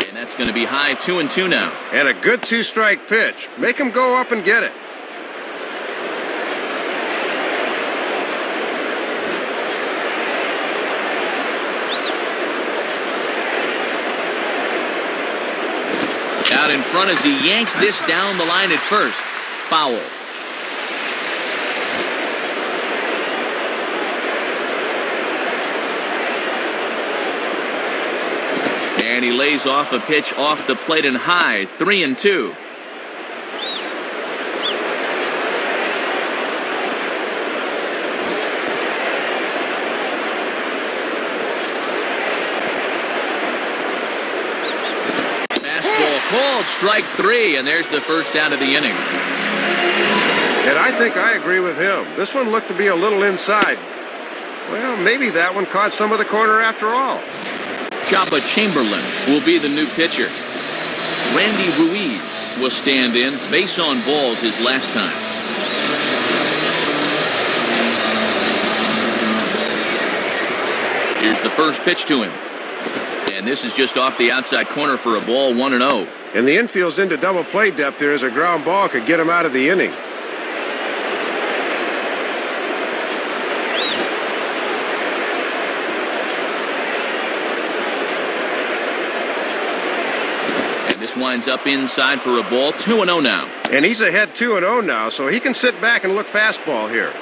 And that's going to be high, 2-2 now. And a good 2-strike pitch. Make him go up and get it. Out in front as he yanks this down the line at first. Foul. And he lays off a pitch off the plate and high, 3-2. Called strike 3, and there's the first out of the inning. And I think I agree with him. This one looked to be a little inside. Well, maybe that one caught some of the corner after all. Chapa Chamberlain will be the new pitcher. Randy Ruiz will stand in, base on balls his last time. Here's the first pitch to him. And this is just off the outside corner for a ball, 1-0. And the infield's into double play depth there as a ground ball could get him out of the inning. This winds up inside for a ball. 2-0 now. And he's ahead 2-0 now, so he can sit back and look fastball here.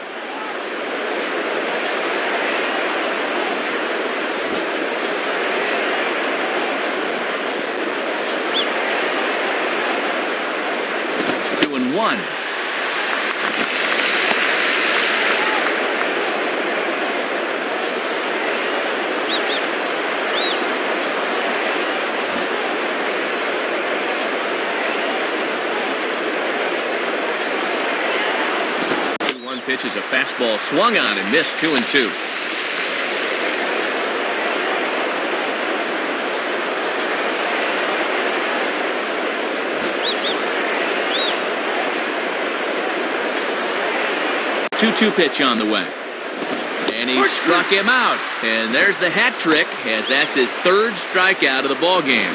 One. One pitch is a fastball swung on and missed. 2-2. Two pitch on the way. And he struck him out. And there's the hat trick, as that's his third strikeout of the ball game.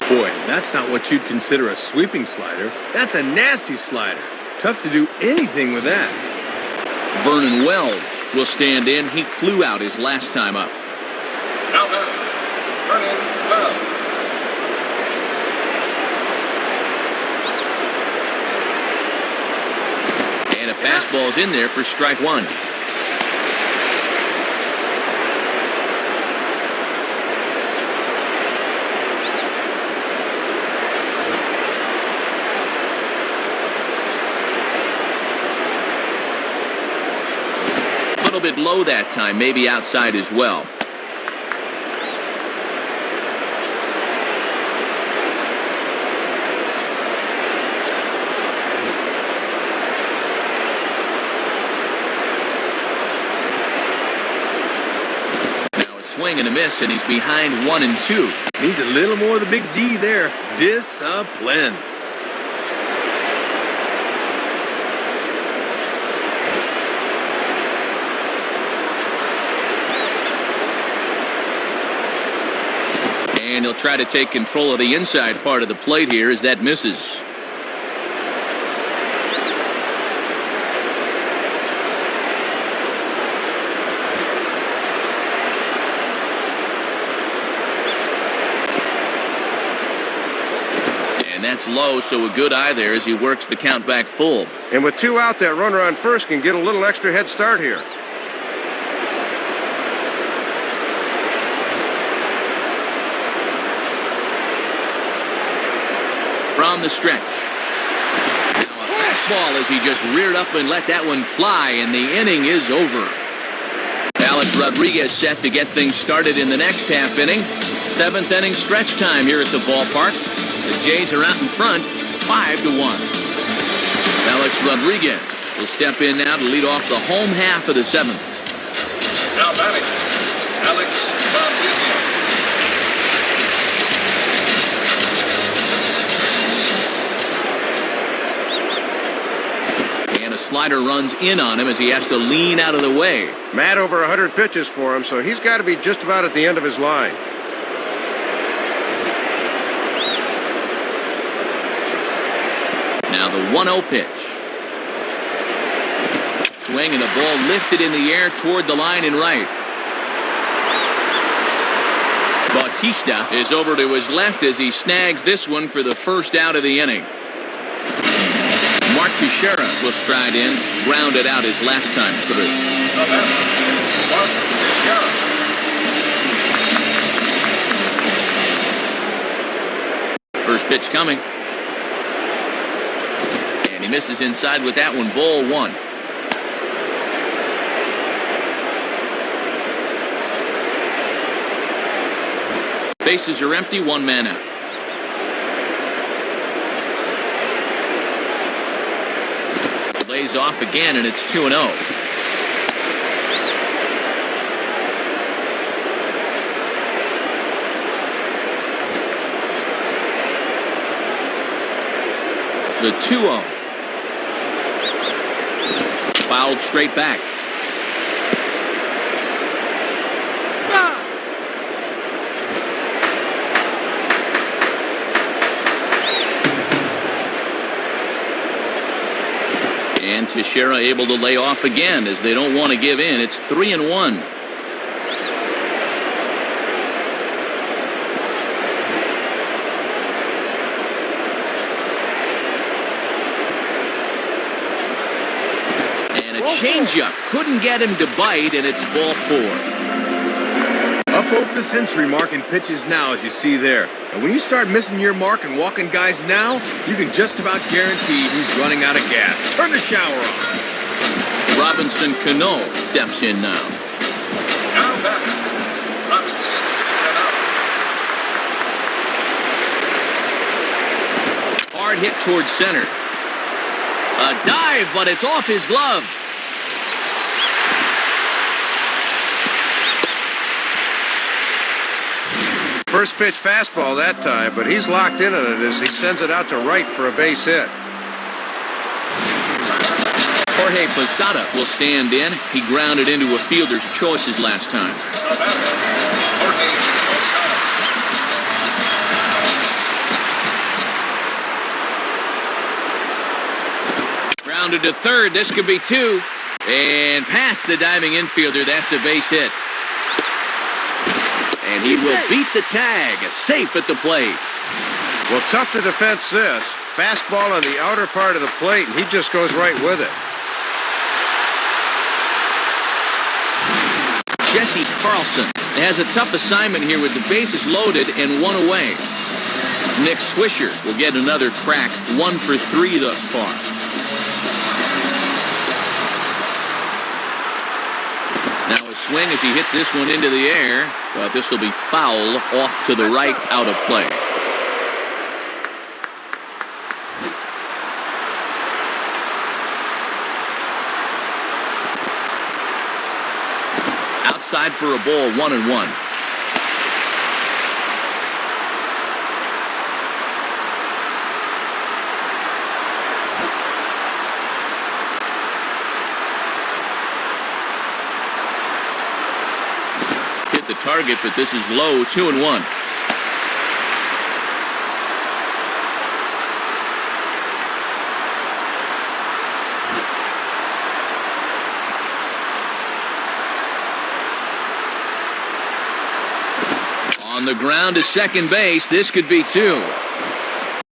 Boy, that's not what you'd consider a sweeping slider. That's a nasty slider. Tough to do anything with that. Vernon Wells will stand in. He flew out his last time up. Now batting, Vernon Wells. And a fastball's in there for strike one. A little bit low that time, maybe outside as well. Swing and a miss, and he's behind 1-2. Needs a little more of the big D there. Discipline. And he'll try to take control of the inside part of the plate here as that misses. That's low, so a good eye there as he works the count back full. And with two out, that runner on first can get a little extra head start here. From the stretch. Now a fastball as he just reared up and let that one fly, and the inning is over. Alex Rodriguez set to get things started in the next half inning. Seventh inning stretch time here at the ballpark. The Jays are out in front, 5-1. Alex Rodriguez will step in now to lead off the home half of the seventh. Now batting, Alex Rodriguez. And a slider runs in on him as he has to lean out of the way. Matt over 100 pitches for him, so he's got to be just about at the end of his line. Now the 1-0 pitch. Swing and a ball lifted in the air toward the line and right. Bautista is over to his left as he snags this one for the first out of the inning. Mark Teixeira will stride in, grounded out his last time through. Mark Teixeira. First pitch coming. He misses inside with that one. Ball one. Bases are empty. One man out. Lays off again, and it's 2-0. The 2-0. Fouled straight back. And Teixeira able to lay off again as they don't want to give in. It's 3-1. changeup couldn't get him to bite, and it's ball 4. Up over the century mark in pitches now, as you see there. And when you start missing your mark and walking guys now, you can just about guarantee he's running out of gas. Turn the shower on. Robinson Cano steps in now. Now batting, Robinson Cano. Hard hit towards center. A dive, but it's off his glove. First pitch fastball that time, but he's locked in on it as he sends it out to right for a base hit. Jorge Posada will stand in. He grounded into a fielder's choices last time. The batter, Jorge Posada. Grounded to third. This could be 2. And past the diving infielder. That's a base hit. And he will beat the tag. Safe at the plate. Well, tough to defense this. Fastball on the outer part of the plate, and he just goes right with it. Jesse Carlson has a tough assignment here with the bases loaded and 1 away. Nick Swisher will get another crack, 1 for 3 thus far. Now a swing as he hits this one into the air, but this will be foul off to the right, out of play. Outside for a ball, 1-1. Hit the target, but this is low, 2-1. On the ground to second base, this could be 2.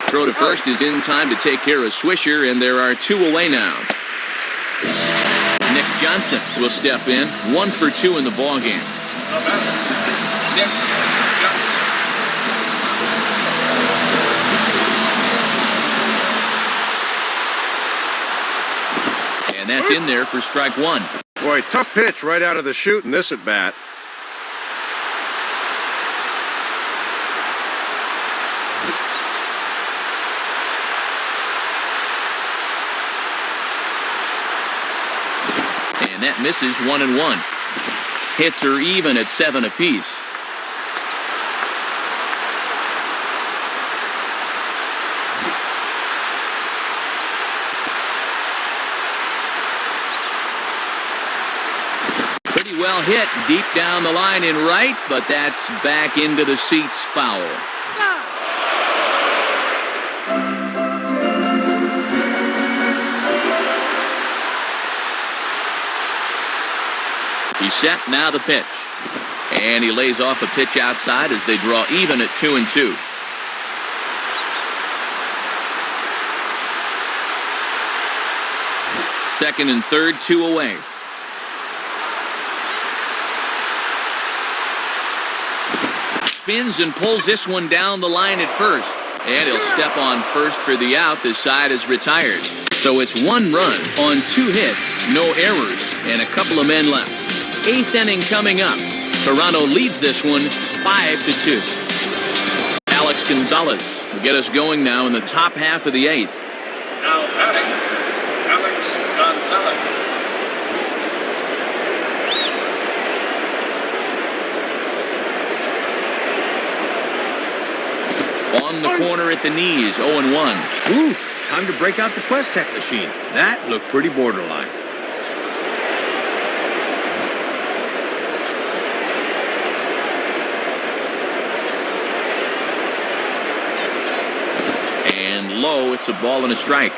Throw to first is in time to take care of Swisher, and there are 2 away now. Nick Johnson will step in, 1 for 2 in the ballgame. The batter, Nick Johnson. And that's in there for strike 1. Boy, tough pitch right out of the chute in this at bat. And that misses, 1-1. Hits are even at 7 apiece. Pretty well hit deep down the line in right, but that's back into the seats, foul. He's set, now the pitch. And he lays off a pitch outside as they draw even at 2-2. Second and third, 2 away. Spins and pulls this one down the line at first. And he'll step on first for the out. The side is retired. So it's 1 run on 2 hits, no errors, and a couple of men left. 8th inning coming up. Toronto leads this one 5-2. Alex Gonzalez will get us going now in the top half of the 8th. Now batting, Alex Gonzalez. On the corner at the knees, 0-1. Ooh, time to break out the Quest Tech machine. That looked pretty borderline. Low, it's a ball and a strike.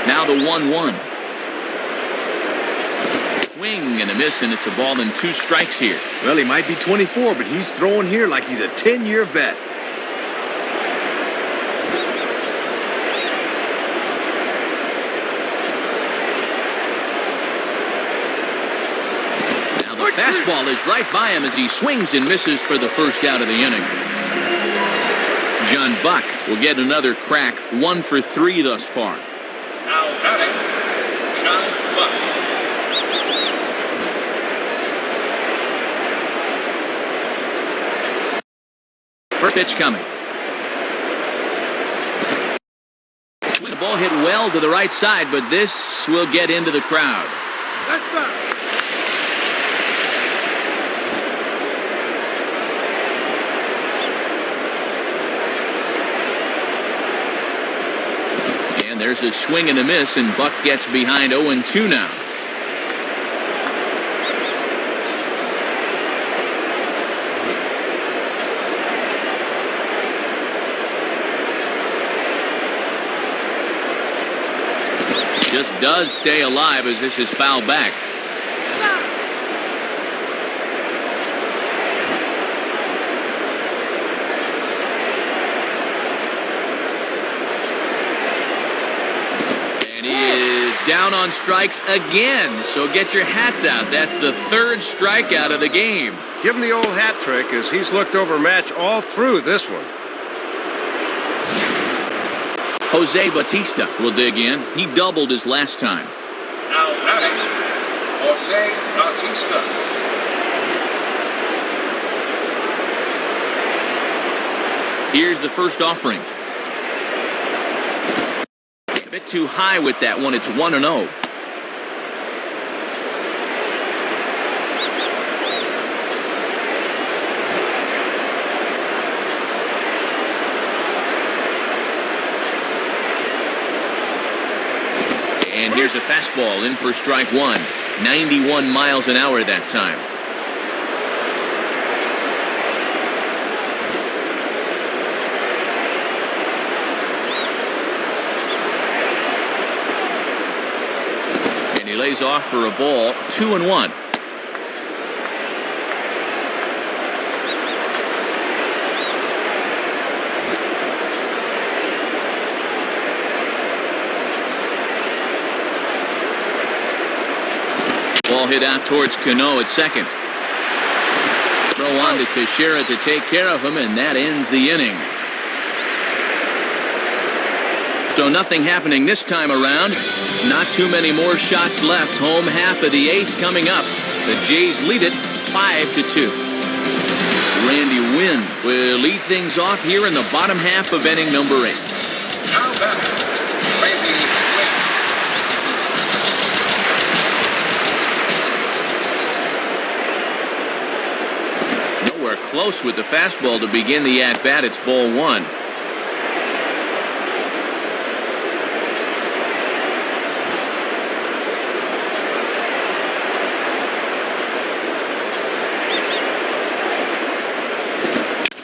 Now the 1-1. Swing and a miss, and it's a ball and 2 strikes here. Well, he might be 24, but he's throwing here like he's a 10-year vet. Now the fastball is right by him as he swings and misses for the first out of the inning. John Buck will get another crack, 1 for 3 thus far. Now batting, John Buck. First pitch coming. The ball hit well to the right side, but this will get into the crowd. That's fine. And there's a swing and a miss, and Buck gets behind 0-2 now. Just does stay alive as this is fouled back. And he is down on strikes again, so get your hats out. That's the 3rd strikeout of the game. Give him the old hat trick as he's looked overmatched all through this one. Jose Bautista will dig in. He doubled his last time. Now batting, Jose Bautista. Here's the first offering. A bit too high with that one. It's 1-0. And here's a fastball in for strike 1. 91 miles an hour that time. And he lays off for a ball, 2-1. Ball hit out towards Cano at second. Throw on to Teixeira to take care of him, and that ends the inning. So nothing happening this time around. Not too many more shots left. Home half of the 8th coming up. The Jays lead it 5-2. Randy Wynn will lead things off here in the bottom half of inning number 8. Now batting, Randy Wynn. Nowhere close with the fastball to begin the at-bat. It's ball 1.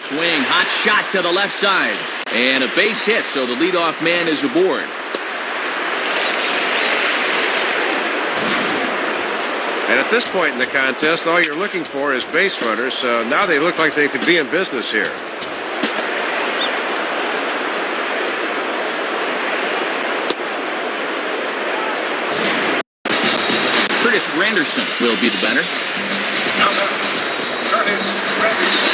Swing, hot shot to the left side. And a base hit, so the leadoff man is aboard. And at this point in the contest, all you're looking for is base runners, so now they look like they could be in business here. Curtis Granderson will be the batter. Now batting, Curtis Granderson.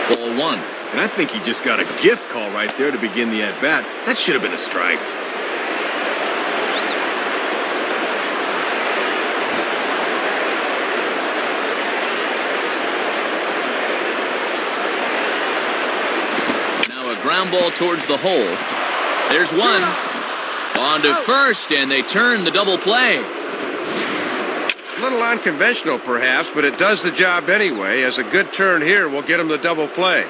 Ball 1. And I think he just got a gift call right there to begin the at-bat. That should have been a strike. Now a ground ball towards the hole. There's one. On to first, and they turn the double play. A little unconventional, perhaps, but it does the job anyway, as a good turn here will get him the double play.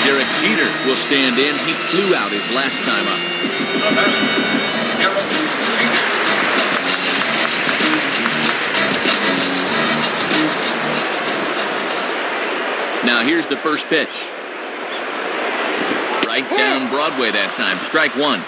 Derek Jeter will stand in. He flew out his last time up. Now batting, Derek Jeter. 1 Now here's the first pitch. Right down Broadway that time. Strike one.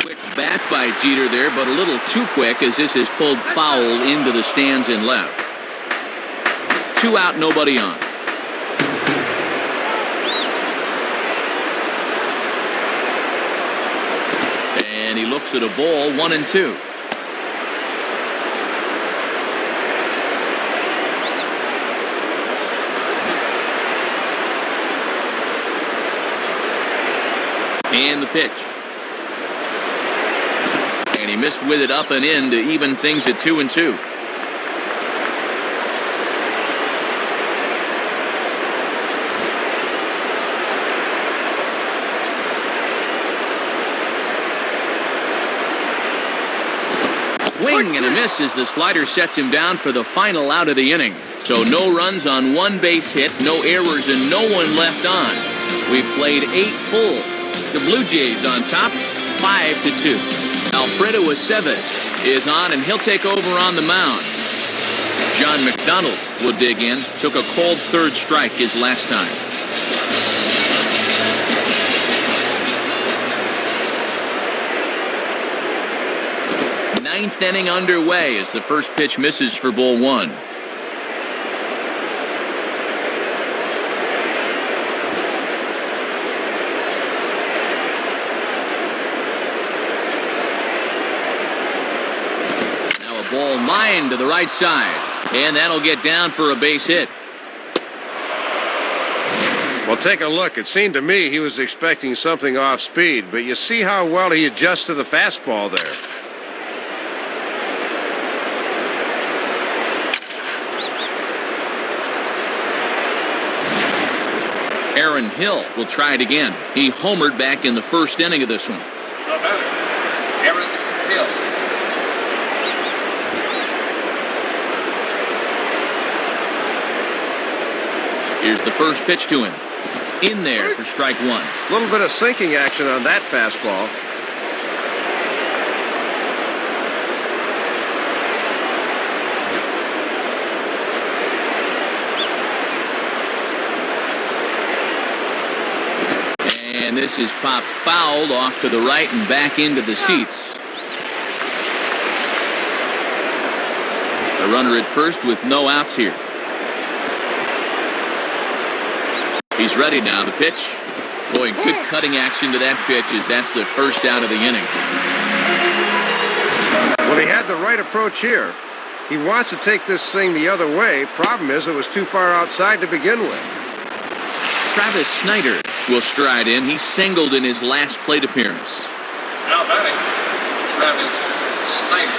Quick bat by Jeter there, but a little too quick as this is pulled foul into the stands and left. 2 out, nobody on. And he looks at a ball, 1-2. And the pitch. And he missed with it up and in to even things at 2-2. Swing and a miss as the slider sets him down for the final out of the inning. So no runs on 1 base hit, no errors, and no one left on. We've played 8 full. The Blue Jays on top, 5-2. Alfredo Aceves is on, and he'll take over on the mound. John McDonald will dig in. Took a cold third strike his last time. Ninth inning underway as the first pitch misses for ball 1. Now a ball lined to the right side, and that'll get down for a base hit. Well, take a look. It seemed to me he was expecting something off speed, but you see how well he adjusts to the fastball there. Aaron Hill will try it again. He homered back in the first inning of this one. The batter, Aaron Hill. Here's the first pitch to him. In there for strike 1. A little bit of sinking action on that fastball. And this is popped fouled off to the right and back into the seats. A runner at first with no outs here. He's ready now. The pitch. Boy, good cutting action to that pitch as that's the first out of the inning. Well, he had the right approach here. He wants to take this thing the other way. Problem is, it was too far outside to begin with. Travis Snyder will stride in. He singled in his last plate appearance. Now batting, Travis Snyder.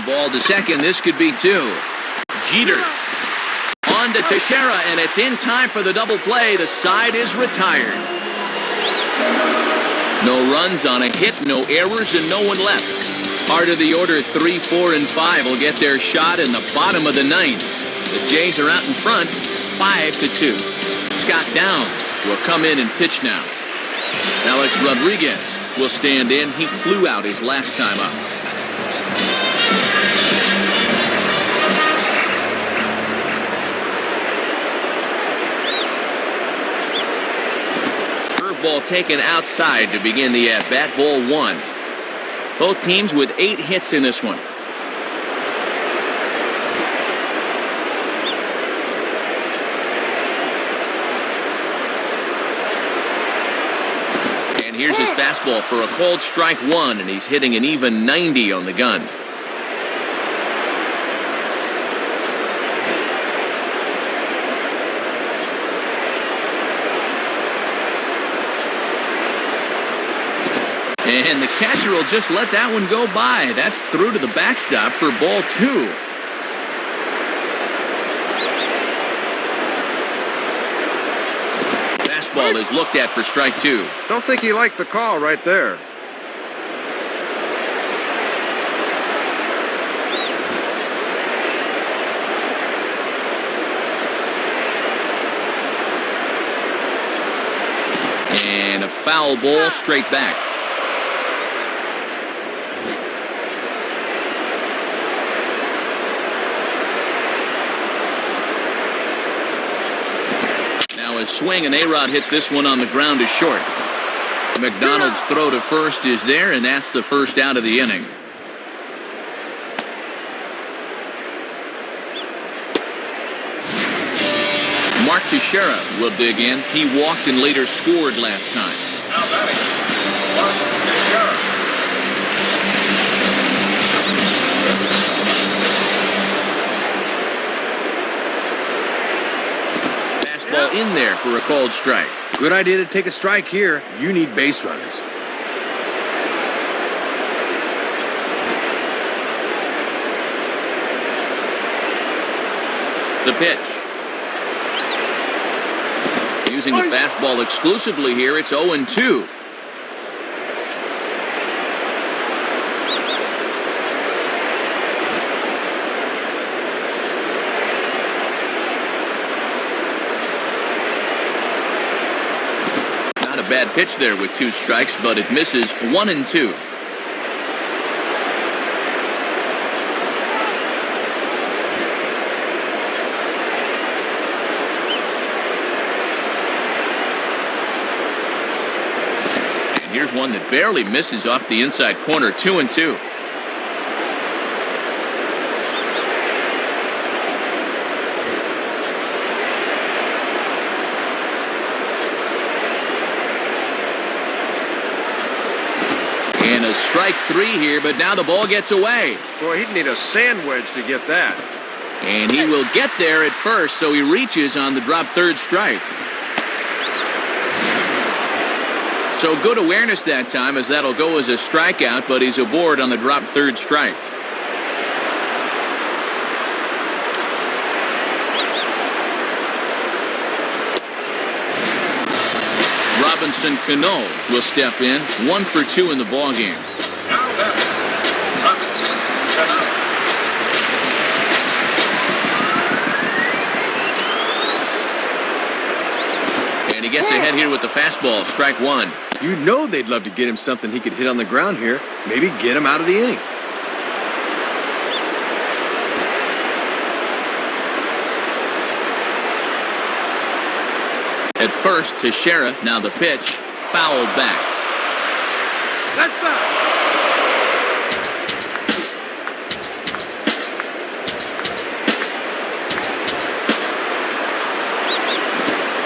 Ball to second. This could be 2. Jeter on to Teixeira, and it's in time for the double play. The side is retired. No runs on a hit, no errors, and no one left. Part of the order 3, 4, and 5 will get their shot in the bottom of the 9th. The Jays are out in front, 5-2. Scott Downs will come in and pitch now. Alex Rodriguez will stand in. He flew out his last time up. Ball taken outside to begin the at-bat. Ball 1. Both teams with 8 hits in this one. And here's his fastball for a called strike 1, and he's hitting an even 90 on the gun. And the catcher will just let that one go by. That's through to the backstop for ball 2. Fastball is looked at for strike 2. Don't think he liked the call right there. And a foul ball straight back. Now a swing, and A-Rod hits this one on the ground to short. McDonald's throw to first is there, and that's the first out of the inning. Mark Teixeira will dig in. He walked and later scored last time. Now batting, Mark Teixeira. Fastball in there for a called strike. Good idea to take a strike here. You need base runners. The pitch. Using the fastball exclusively here, it's 0-2. Not a bad pitch there with 2 strikes, but it misses. 1-2. Here's one that barely misses off the inside corner. 2-2. And a strike 3 here, but now the ball gets away. Boy, he'd need a sand wedge to get that. And he will get there at first, so he reaches on the drop third strike. So good awareness that time, as that'll go as a strikeout, but he's aboard on the drop third strike. Robinson Cano will step in. 1 for 2 in the ballgame. Now batting, Robinson Cano. And he gets ahead here with the fastball. Strike 1. You know they'd love to get him something he could hit on the ground here. Maybe get him out of the inning. At first, Teixeira, now the pitch, fouled back. That's back.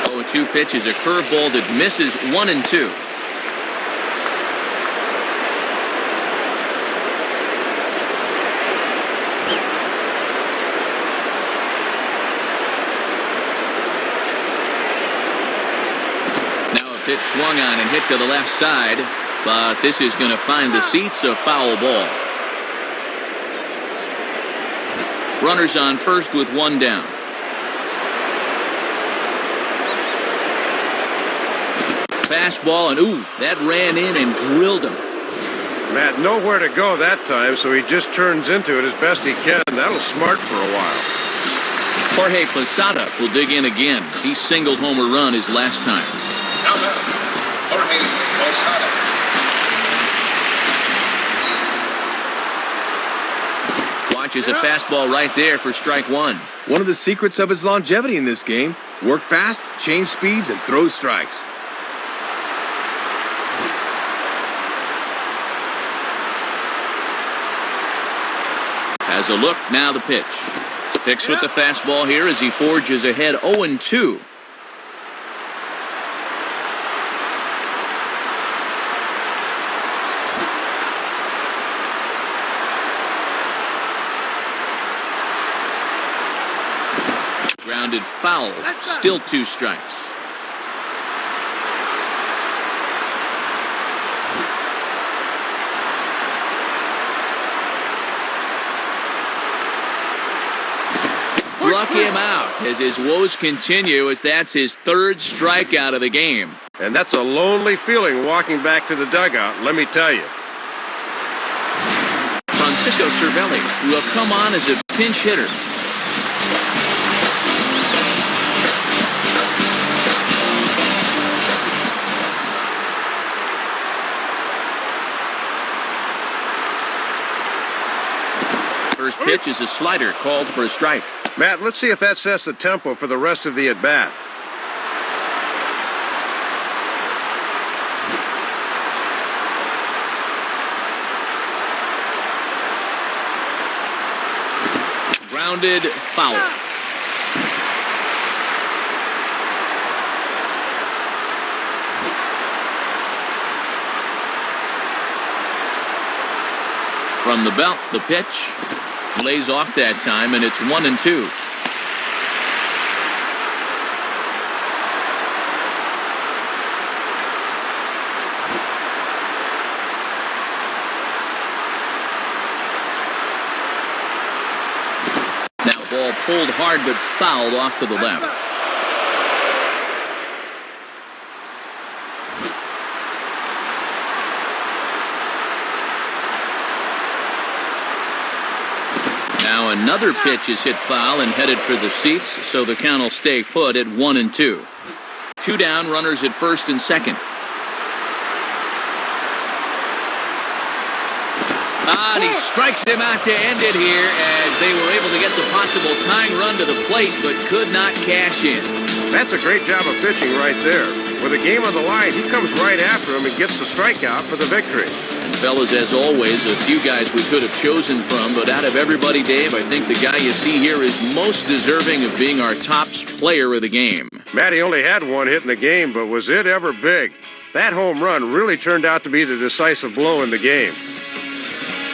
0-2 pitch is a curveball that misses. 1-2. Pitch swung on and hit to the left side, but this is going to find the seats. A foul ball. Runners on first with 1 down. Fastball, and ooh, that ran in and drilled him. Matt, nowhere to go that time, so he just turns into it as best he can. That'll smart for a while. Jorge Posada will dig in again. He singled home a run his last time. Now batting, Jorge Posada. Watches a fastball right there for strike 1. One of the secrets of his longevity in this game: work fast, change speeds, and throw strikes. Has a look, now the pitch. Sticks with the fastball here as he forges ahead. 0-2. Grounded foul. Still 2 strikes. struck him out as his woes continue, as that's his third strikeout of the game. And that's a lonely feeling walking back to the dugout, let me tell you. Francisco Cervelli will come on as a pinch hitter. First pitch is a slider called for a strike. Matt, let's see if that sets the tempo for the rest of the at-bat. Grounded foul. From the belt, the pitch lays off that time, and it's 1-2. Now ball pulled hard but fouled off to the left. Now another pitch is hit foul and headed for the seats, so the count will stay put at 1-2. Two down, runners at first and second. And he strikes him out to end it here, as they were able to get the possible tying run to the plate but could not cash in. That's a great job of pitching right there. With a game on the line, he comes right after him and gets the strikeout for the victory. And fellas, as always, a few guys we could have chosen from, but out of everybody, Dave, I think the guy you see here is most deserving of being our top player of the game. Matty only had one hit in the game, but was it ever big? That home run really turned out to be the decisive blow in the game.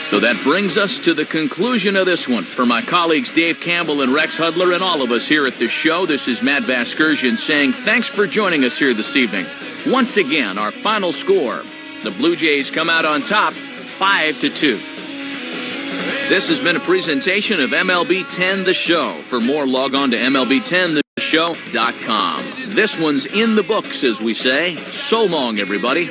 So that brings us to the conclusion of this one. For my colleagues Dave Campbell and Rex Hudler and all of us here at the show, this is Matt Vasgersian saying thanks for joining us here this evening. Once again, our final score. The Blue Jays come out on top, 5-2. This has been a presentation of MLB 10 The Show. For more, log on to MLB10theshow.com. This one's in the books, as we say. So long, everybody.